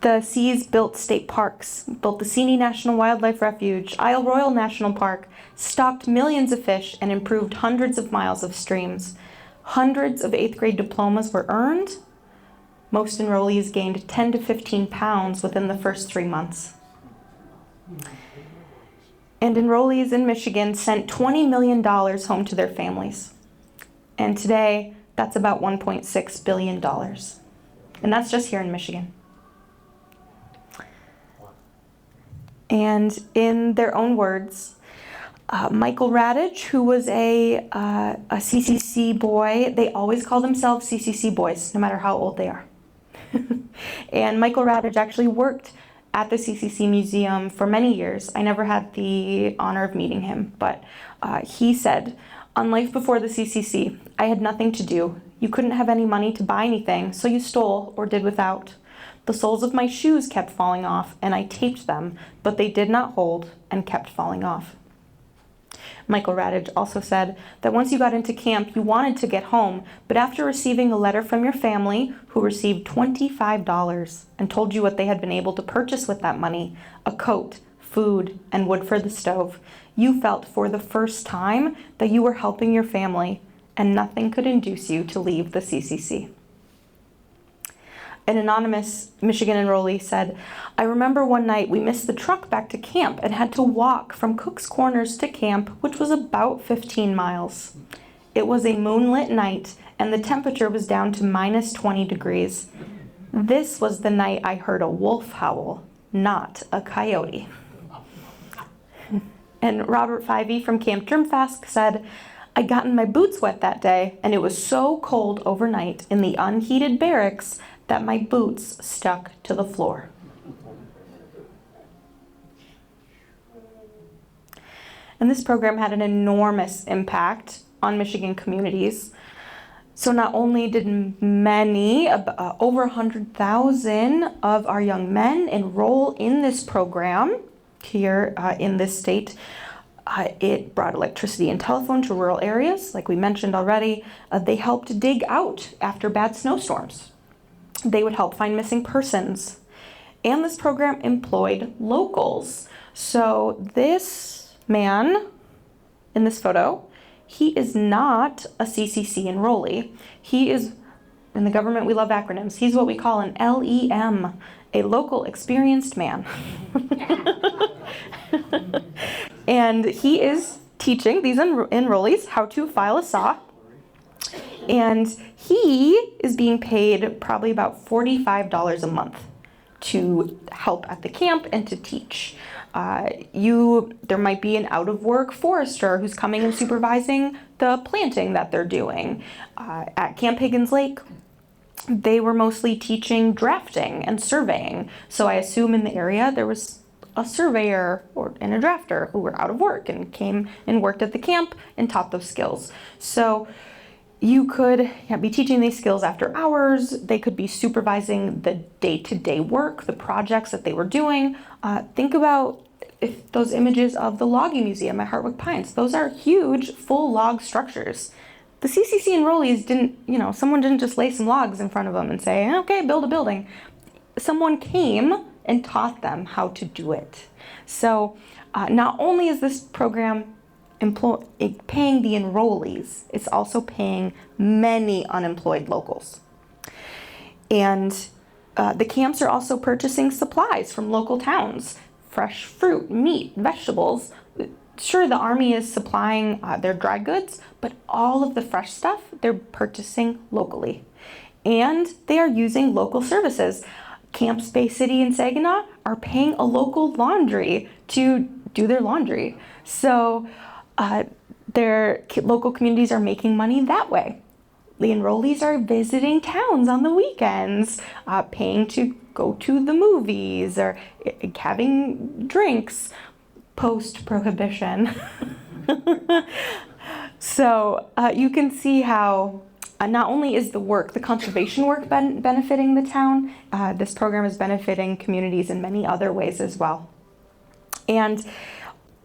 The C's built state parks, built the Seney National Wildlife Refuge, Isle Royale National Park, stocked millions of fish, and improved hundreds of miles of streams. Hundreds of 8th grade diplomas were earned. Most enrollees gained 10 to 15 pounds within the first 3 months. And enrollees in Michigan sent $20 million home to their families. And today, that's about $1.6 billion. And that's just here in Michigan. And in their own words, Michael Radich, who was a CCC boy, they always call themselves CCC Boys, no matter how old they are. And Michael Radich actually worked at the CCC Museum for many years. I never had the honor of meeting him, but he said, "On life before the CCC, I had nothing to do. You couldn't have any money to buy anything, so you stole or did without. The soles of my shoes kept falling off, and I taped them, but they did not hold and kept falling off." Michael Radich also said that once you got into camp, you wanted to get home, but after receiving a letter from your family, who received $25 and told you what they had been able to purchase with that money, a coat, food, and wood for the stove, you felt for the first time that you were helping your family, and nothing could induce you to leave the CCC. An anonymous Michigan enrollee said, "I remember one night we missed the truck back to camp and had to walk from Cook's Corners to camp, which was about 15 miles. It was a moonlit night and the temperature was down to minus 20 degrees. This was the night I heard a wolf howl, not a coyote." And Robert Fivey from Camp Drumfast said, "I got in my boots wet that day, and it was so cold overnight in the unheated barracks that my boots stuck to the floor." And this program had an enormous impact on Michigan communities. So not only did many, over 100,000 of our young men enroll in this program here in this state, it brought electricity and telephone to rural areas, like we mentioned already. They helped dig out after bad snowstorms. They would help find missing persons. And this program employed locals. So this man in this photo, he is not a CCC enrollee. He is, in the government we love acronyms, he's what we call an LEM, a local experienced man. And he is teaching these enrollees how to file a saw. And he is being paid probably about $45 a month to help at the camp and to teach. There might be an out-of-work forester who's coming and supervising the planting that they're doing. At Camp Higgins Lake, they were mostly teaching drafting and surveying. So I assume in the area there was a surveyor and a drafter who were out of work and came and worked at the camp and taught those skills. So you could be teaching these skills after hours. They could be supervising the day-to-day work, the projects that they were doing. Think about if those images of the logging museum at Hartwick Pines. Those are huge, full log structures. The CCC enrollees didn't, someone didn't just lay some logs in front of them and say, "Okay, build a building." Someone came and taught them how to do it. So not only is this program paying the enrollees, it's also paying many unemployed locals. And the camps are also purchasing supplies from local towns, fresh fruit, meat, vegetables. Sure, the Army is supplying their dry goods, but all of the fresh stuff they're purchasing locally. And they are using local services. Camp Space City in Saginaw are paying a local laundry to do their laundry. So Their local communities are making money that way. The enrollees are visiting towns on the weekends, paying to go to the movies or having drinks post-prohibition. So you can see how not only is the conservation work benefiting the town, this program is benefiting communities in many other ways as well. And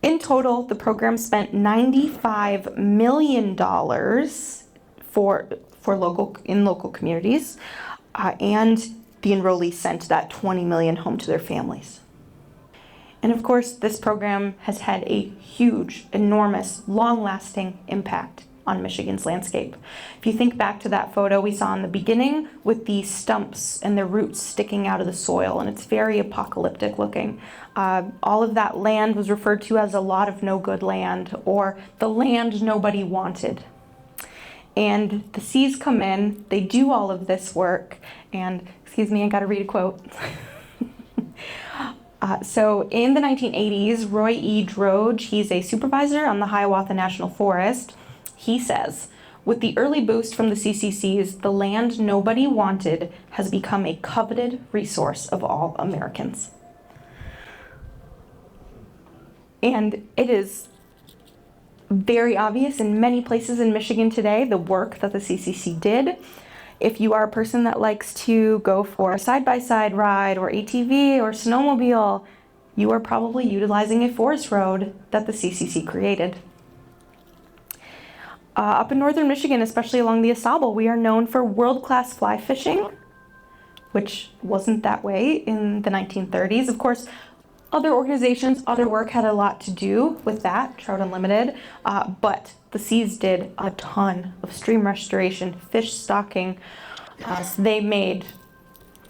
in total, the program spent $95 million for local communities, and the enrollees sent that $20 million home to their families. And of course, this program has had a huge, enormous, long-lasting impact on Michigan's landscape. If you think back to that photo we saw in the beginning with the stumps and the roots sticking out of the soil, and it's very apocalyptic looking. All of that land was referred to as a lot of no good land, or the land nobody wanted. And the seas come in, they do all of this work, and excuse me, I gotta read a quote. So in the 1980s, Roy E. Droge, he's a supervisor on the Hiawatha National Forest, he says, with the early boost from the CCCs, the land nobody wanted has become a coveted resource of all Americans. And it is very obvious in many places in Michigan today, the work that the CCC did. If you are a person that likes to go for a side-by-side ride or ATV or snowmobile, you are probably utilizing a forest road that the CCC created. Up in northern Michigan, especially along the Asable, we are known for world-class fly fishing, which wasn't that way in the 1930s. Of course, other organizations, other work had a lot to do with that, Trout Unlimited, but the Seas did a ton of stream restoration, fish stocking, so they made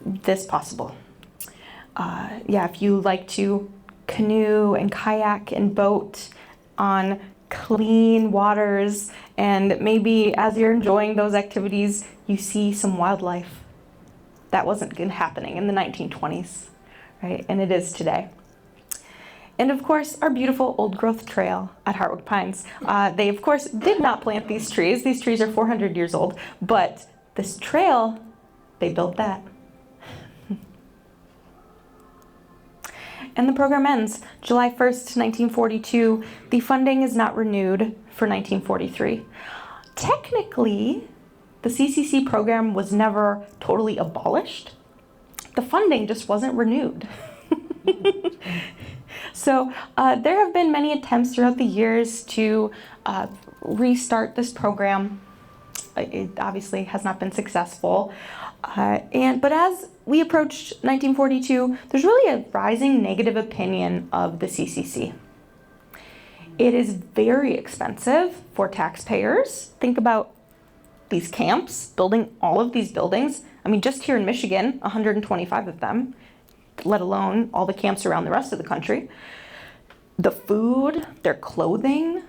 this possible. If you like to canoe and kayak and boat on clean waters, and maybe as you're enjoying those activities, you see some wildlife. That wasn't happening in the 1920s, right? And it is today. And of course, our beautiful old growth trail at Hartwick Pines. They, of course, did not plant these trees. These trees are 400 years old, but this trail, they built that. And the program ends July 1st, 1942. The funding is not renewed for 1943. Technically, the CCC program was never totally abolished. The funding just wasn't renewed. So there have been many attempts throughout the years to restart this program. It obviously has not been successful. But as we approached 1942, there's really a rising negative opinion of the CCC. It is very expensive for taxpayers. Think about these camps, building all of these buildings. I mean, just here in Michigan, 125 of them, let alone all the camps around the rest of the country. The food, their clothing,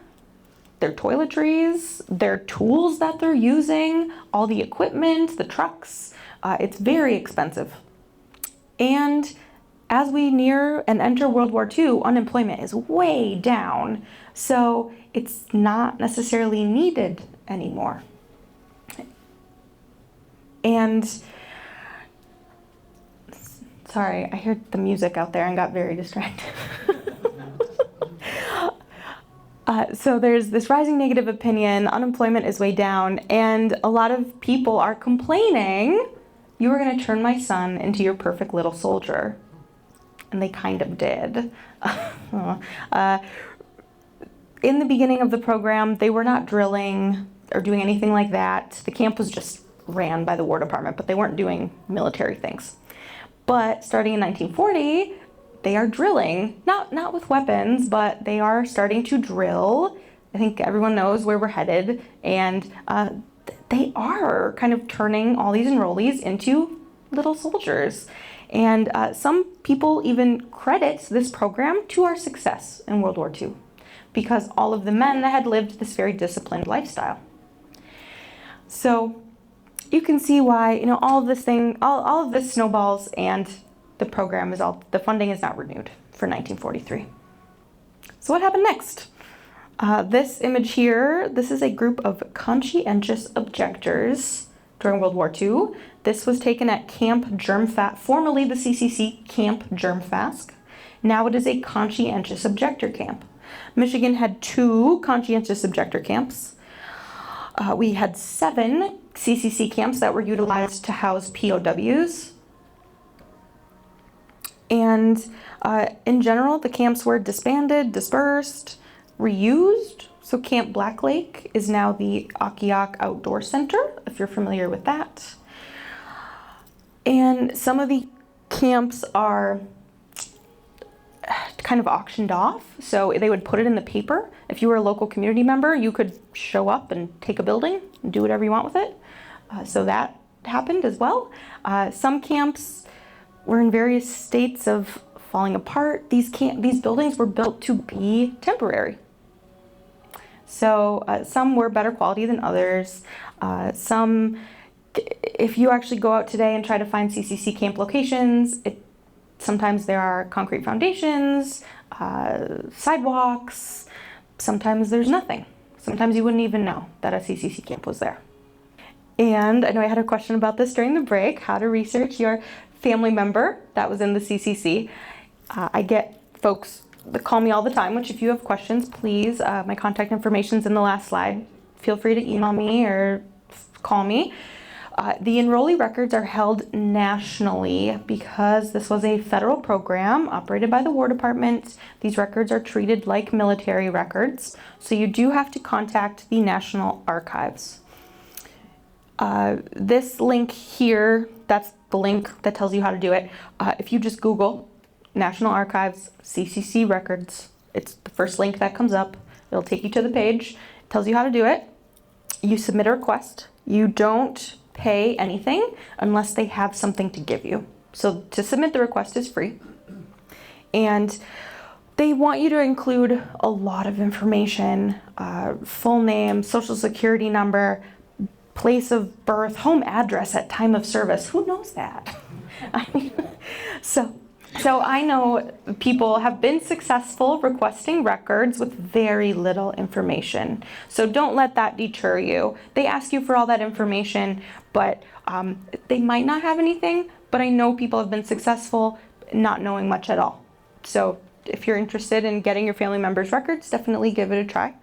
their toiletries, their tools that they're using, all the equipment, the trucks, it's very expensive. And as we near and enter World War II, unemployment is way down, so it's not necessarily needed anymore. And sorry, I heard the music out there and got very distracted. So there's this rising negative opinion, unemployment is way down, and a lot of people are complaining, you were going to turn my son into your perfect little soldier. And they kind of did. In the beginning of the program, they were not drilling or doing anything like that. The camp was just ran by the War Department, but they weren't doing military things. But starting in 1940, they are drilling, not with weapons, but they are starting to drill. I think everyone knows where we're headed, and they are kind of turning all these enrollees into little soldiers. And some people even credit this program to our success in World War II, because all of the men that had lived this very disciplined lifestyle. So you can see why, all of this snowballs, and the funding is not renewed for 1943. So what happened next? This image here, this is a group of conscientious objectors during World War II. This was taken at Camp Germfast, formerly the CCC Camp Germfast. Now it is a conscientious objector camp. Michigan had 2 conscientious objector camps. We had 7 CCC camps that were utilized to house POWs. And in general, the camps were disbanded, dispersed, reused. So Camp Black Lake is now the Akiak Outdoor Center, if you're familiar with that. And some of the camps are kind of auctioned off. So they would put it in the paper. If you were a local community member, you could show up and take a building and do whatever you want with it. So that happened as well. Some camps were in various states of falling apart. These buildings were built to be temporary. So some were better quality than others. Some, if you actually go out today and try to find CCC camp locations, sometimes there are concrete foundations, sidewalks. Sometimes there's nothing. Sometimes you wouldn't even know that a CCC camp was there. And I know I had a question about this during the break, how to research your family member that was in the CCC. I get folks that call me all the time, which if you have questions, please, my contact information's in the last slide. Feel free to email me or call me. The enrollee records are held nationally because this was a federal program operated by the War Department. These records are treated like military records, so you do have to contact the National Archives. This link here, that's the link that tells you how to do it. If you just Google National Archives CCC records, it's the first link that comes up. It'll take you to the page. It tells you how to do it. You submit a request. You don't pay anything unless they have something to give you. So to submit the request is free. And they want you to include a lot of information, full name, social security number, place of birth, home address at time of service. Who knows that? I mean, so I know people have been successful requesting records with very little information. So don't let that deter you. They ask you for all that information, but they might not have anything, but I know people have been successful not knowing much at all. So if you're interested in getting your family members' records, definitely give it a try.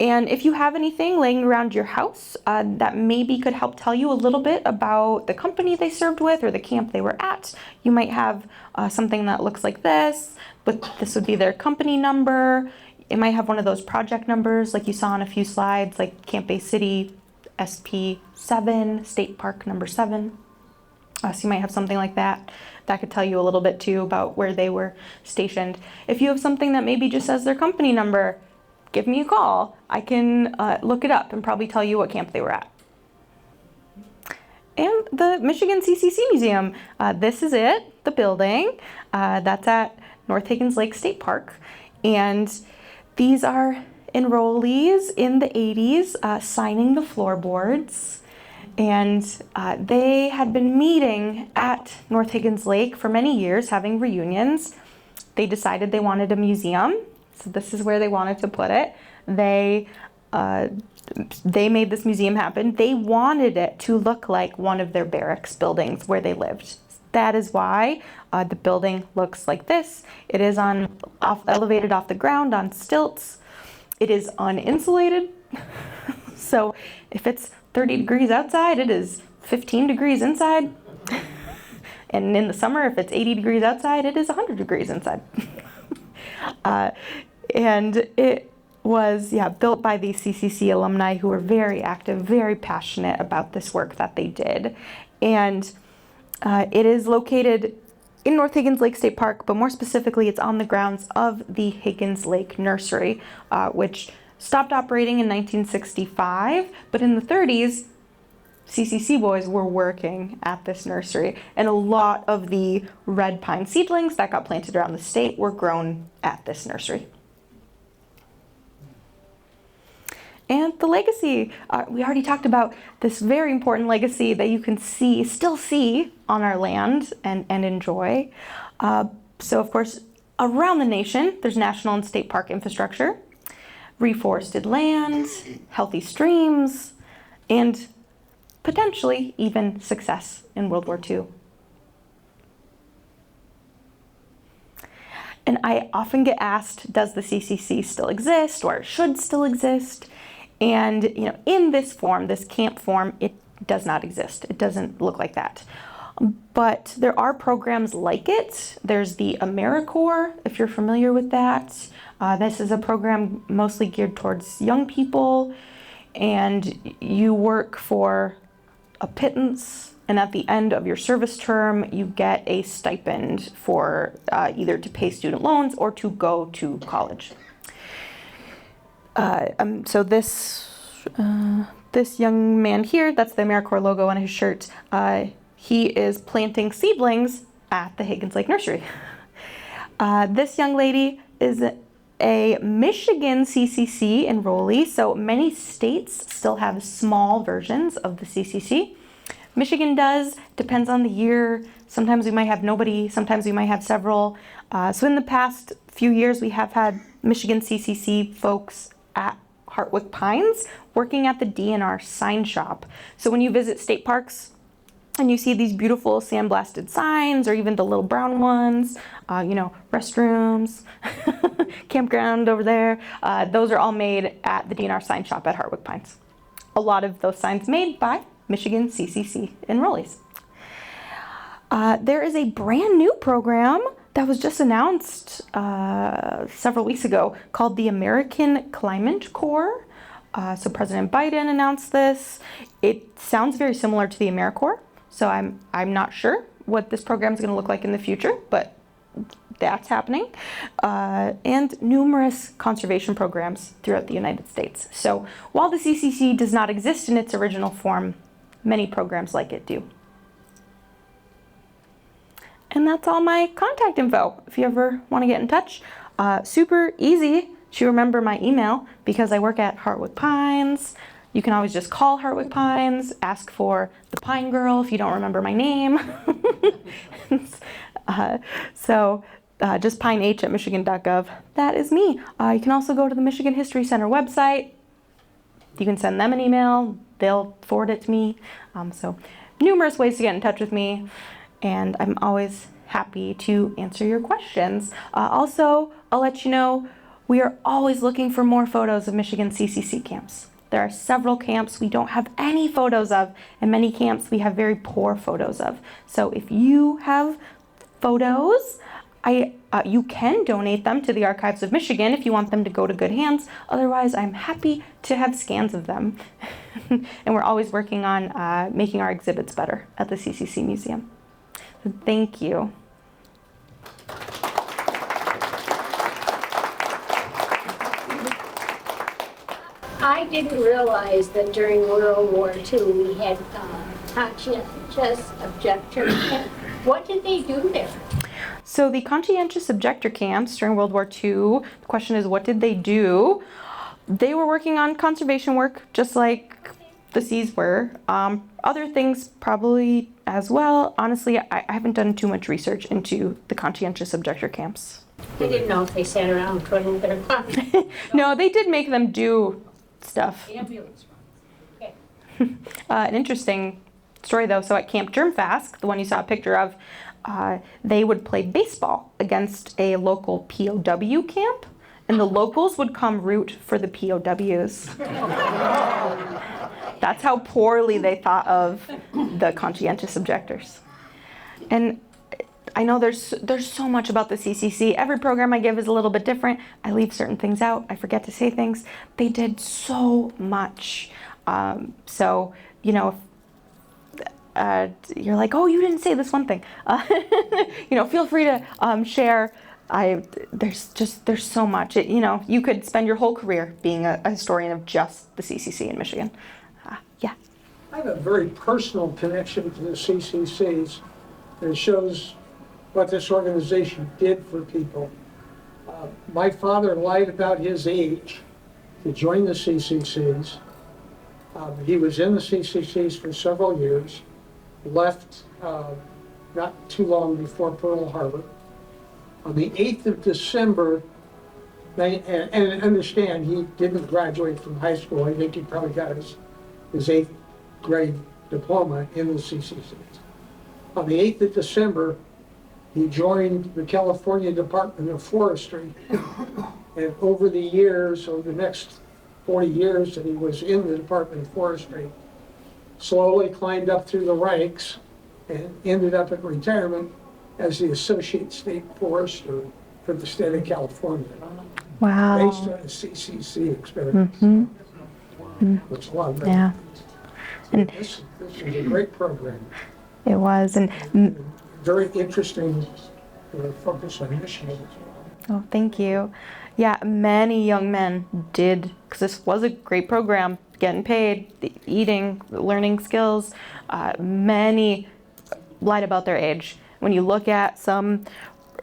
And if you have anything laying around your house that maybe could help tell you a little bit about the company they served with or the camp they were at, you might have something that looks like this, but this would be their company number. It might have one of those project numbers like you saw on a few slides, like Camp Bay City, SP7, State Park number 7. So you might have something like that. That could tell you a little bit too about where they were stationed. If you have something that maybe just says their company number, give me a call. I can look it up and probably tell you what camp they were at. And the Michigan CCC Museum. This is it, the building. That's at North Higgins Lake State Park. And these are enrollees in the 80s signing the floorboards. And they had been meeting at North Higgins Lake for many years, having reunions. They decided they wanted a museum. So this is where they wanted to put it. They made this museum happen. They wanted it to look like one of their barracks buildings where they lived. That is why the building looks like this. It is elevated off the ground on stilts. It is uninsulated. So if it's 30 degrees outside, it is 15 degrees inside. And in the summer, if it's 80 degrees outside, it is 100 degrees inside. And it was, built by the CCC alumni who were very active, very passionate about this work that they did. And it is located in North Higgins Lake State Park, but more specifically, it's on the grounds of the Higgins Lake Nursery, which stopped operating in 1965, but in the 30s, CCC Boys were working at this nursery, and a lot of the red pine seedlings that got planted around the state were grown at this nursery. And the legacy, we already talked about this very important legacy that you can still see on our land and enjoy. So of course, around the nation, there's national and state park infrastructure, reforested land, healthy streams, and potentially even success in World War II. And I often get asked, does the CCC still exist, or should still exist? And in this form, this camp form, it does not exist. It doesn't look like that. But there are programs like it. There's the AmeriCorps, if you're familiar with that. This is a program mostly geared towards young people, and you work for a pittance, and at the end of your service term, you get a stipend for either to pay student loans or to go to college. So this young man here, that's the AmeriCorps logo on his shirt, he is planting seedlings at the Higgins Lake Nursery. This young lady is a Michigan CCC enrollee, so many states still have small versions of the CCC. Michigan does, depends on the year. Sometimes we might have nobody, sometimes we might have several. So in the past few years, we have had Michigan CCC folks at Hartwick Pines working at the DNR sign shop. So when you visit state parks and you see these beautiful sandblasted signs, or even the little brown ones, restrooms, campground over there, those are all made at the DNR sign shop at Hartwick Pines. A lot of those signs made by Michigan CCC enrollees. There is a brand new program that was just announced several weeks ago called the American Climate Corps. So President Biden announced this. It sounds very similar to the AmeriCorps, so I'm not sure what this program is going to look like in the future, but that's happening. And numerous conservation programs throughout the United States. So while the CCC does not exist in its original form, many programs like it do. And that's all my contact info. If you ever want to get in touch, super easy to remember my email because I work at Hartwick Pines. You can always just call Hartwick Pines, ask for the Pine Girl if you don't remember my name. Just pineh@michigan.gov. That is me. You can also go to the Michigan History Center website. You can send them an email. They'll forward it to me. So numerous ways to get in touch with me. And I'm always happy to answer your questions. Also, I'll let you know, we are always looking for more photos of Michigan CCC camps. There are several camps we don't have any photos of, and many camps we have very poor photos of. So if you have photos, you can donate them to the Archives of Michigan if you want them to go to good hands. Otherwise, I'm happy to have scans of them. And we're always working on making our exhibits better at the CCC Museum. So thank you. I didn't realize that during World War II we had conscientious objectors. What did they do there? So the conscientious objector camps during World War II, the question is, what did they do? They were working on conservation work, just like the Cs were. Other things probably as well. Honestly, I haven't done too much research into the conscientious objector camps. I didn't know if they sat around twiddling their thumbs. No, they did make them do stuff. Ambulance runs. Okay. An interesting story though, so at Camp Germfask, the one you saw a picture of, they would play baseball against a local POW camp, and the locals would come root for the POWs. That's how poorly they thought of the conscientious objectors. And I know there's so much about the CCC. Every program I give is a little bit different. I leave certain things out. I forget to say things. They did so much. You're like, oh, you didn't say this one thing. Feel free to share. There's so much. You could spend your whole career being a historian of just the CCC in Michigan. Yeah. I have a very personal connection to the CCCs. It shows what this organization did for people. My father lied about his age to join the CCCs. He was in the CCCs for several years, left not too long before Pearl Harbor. On the 8th of December, and understand, he didn't graduate from high school. I think he probably got his 8th grade diploma in the CCC. On the 8th of December, he joined the California Department of Forestry. And over the years, over the next 40 years that he was in the Department of Forestry, slowly climbed up through the ranks and ended up at retirement as the Associate State Forester for the state of California, Wow. based on his CCC experience. Which a lot of Yeah, this was a great program. it was. And Very interesting focus on Michigan. oh, thank you. Yeah, many young men did, because this was a great program, getting paid, eating, learning skills. Many lied about their age. When you look at some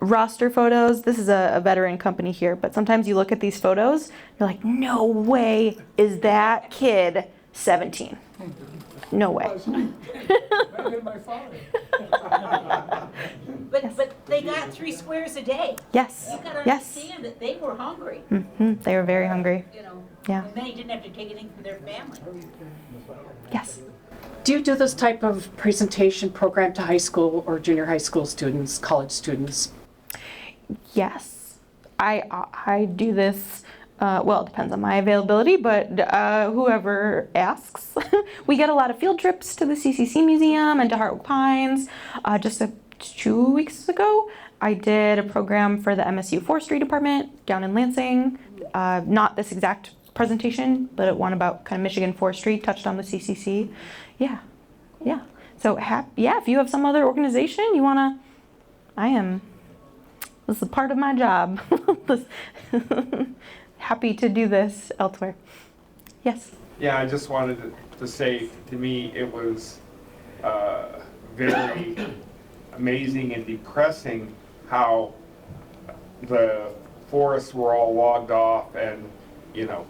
roster photos, this is a veteran company here, but sometimes you look at these photos, you're like, no way is that kid 17. No way. Better than my father. But they got 3 squares a day. Yes, You gotta yes. understand that they were hungry, They were very hungry. you know. Yeah. And many didn't have to take anything from their family. Yes. Do you do this type of presentation program to high school or junior high school students, college students? Yes, I do this. Well, it depends on my availability, but whoever asks. We get a lot of field trips to the CCC Museum and to Hartwick Pines. Just 2 weeks ago, I did a program for the MSU Forestry Department down in Lansing. Not this exact presentation, but one about kind of Michigan forestry, touched on the CCC. Yeah, yeah. So, yeah, if you have some other organization you wanna, this is a part of my job. Happy to do this elsewhere. Yes. Yeah, I just wanted to say, to me, it was very amazing and depressing how the forests were all logged off, and, you know,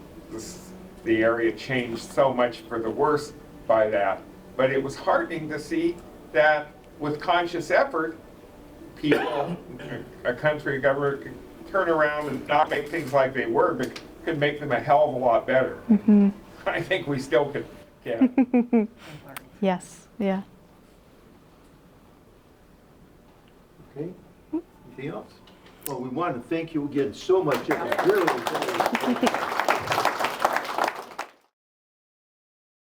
the area changed so much for the worse by that. But it was heartening to see that with conscious effort, people, a country, a government could turn around and not make things like they were, but could make them a hell of a lot better. I think we still can. Yes. Yeah. Okay, anything else? Well, we want to thank you again so much. It was really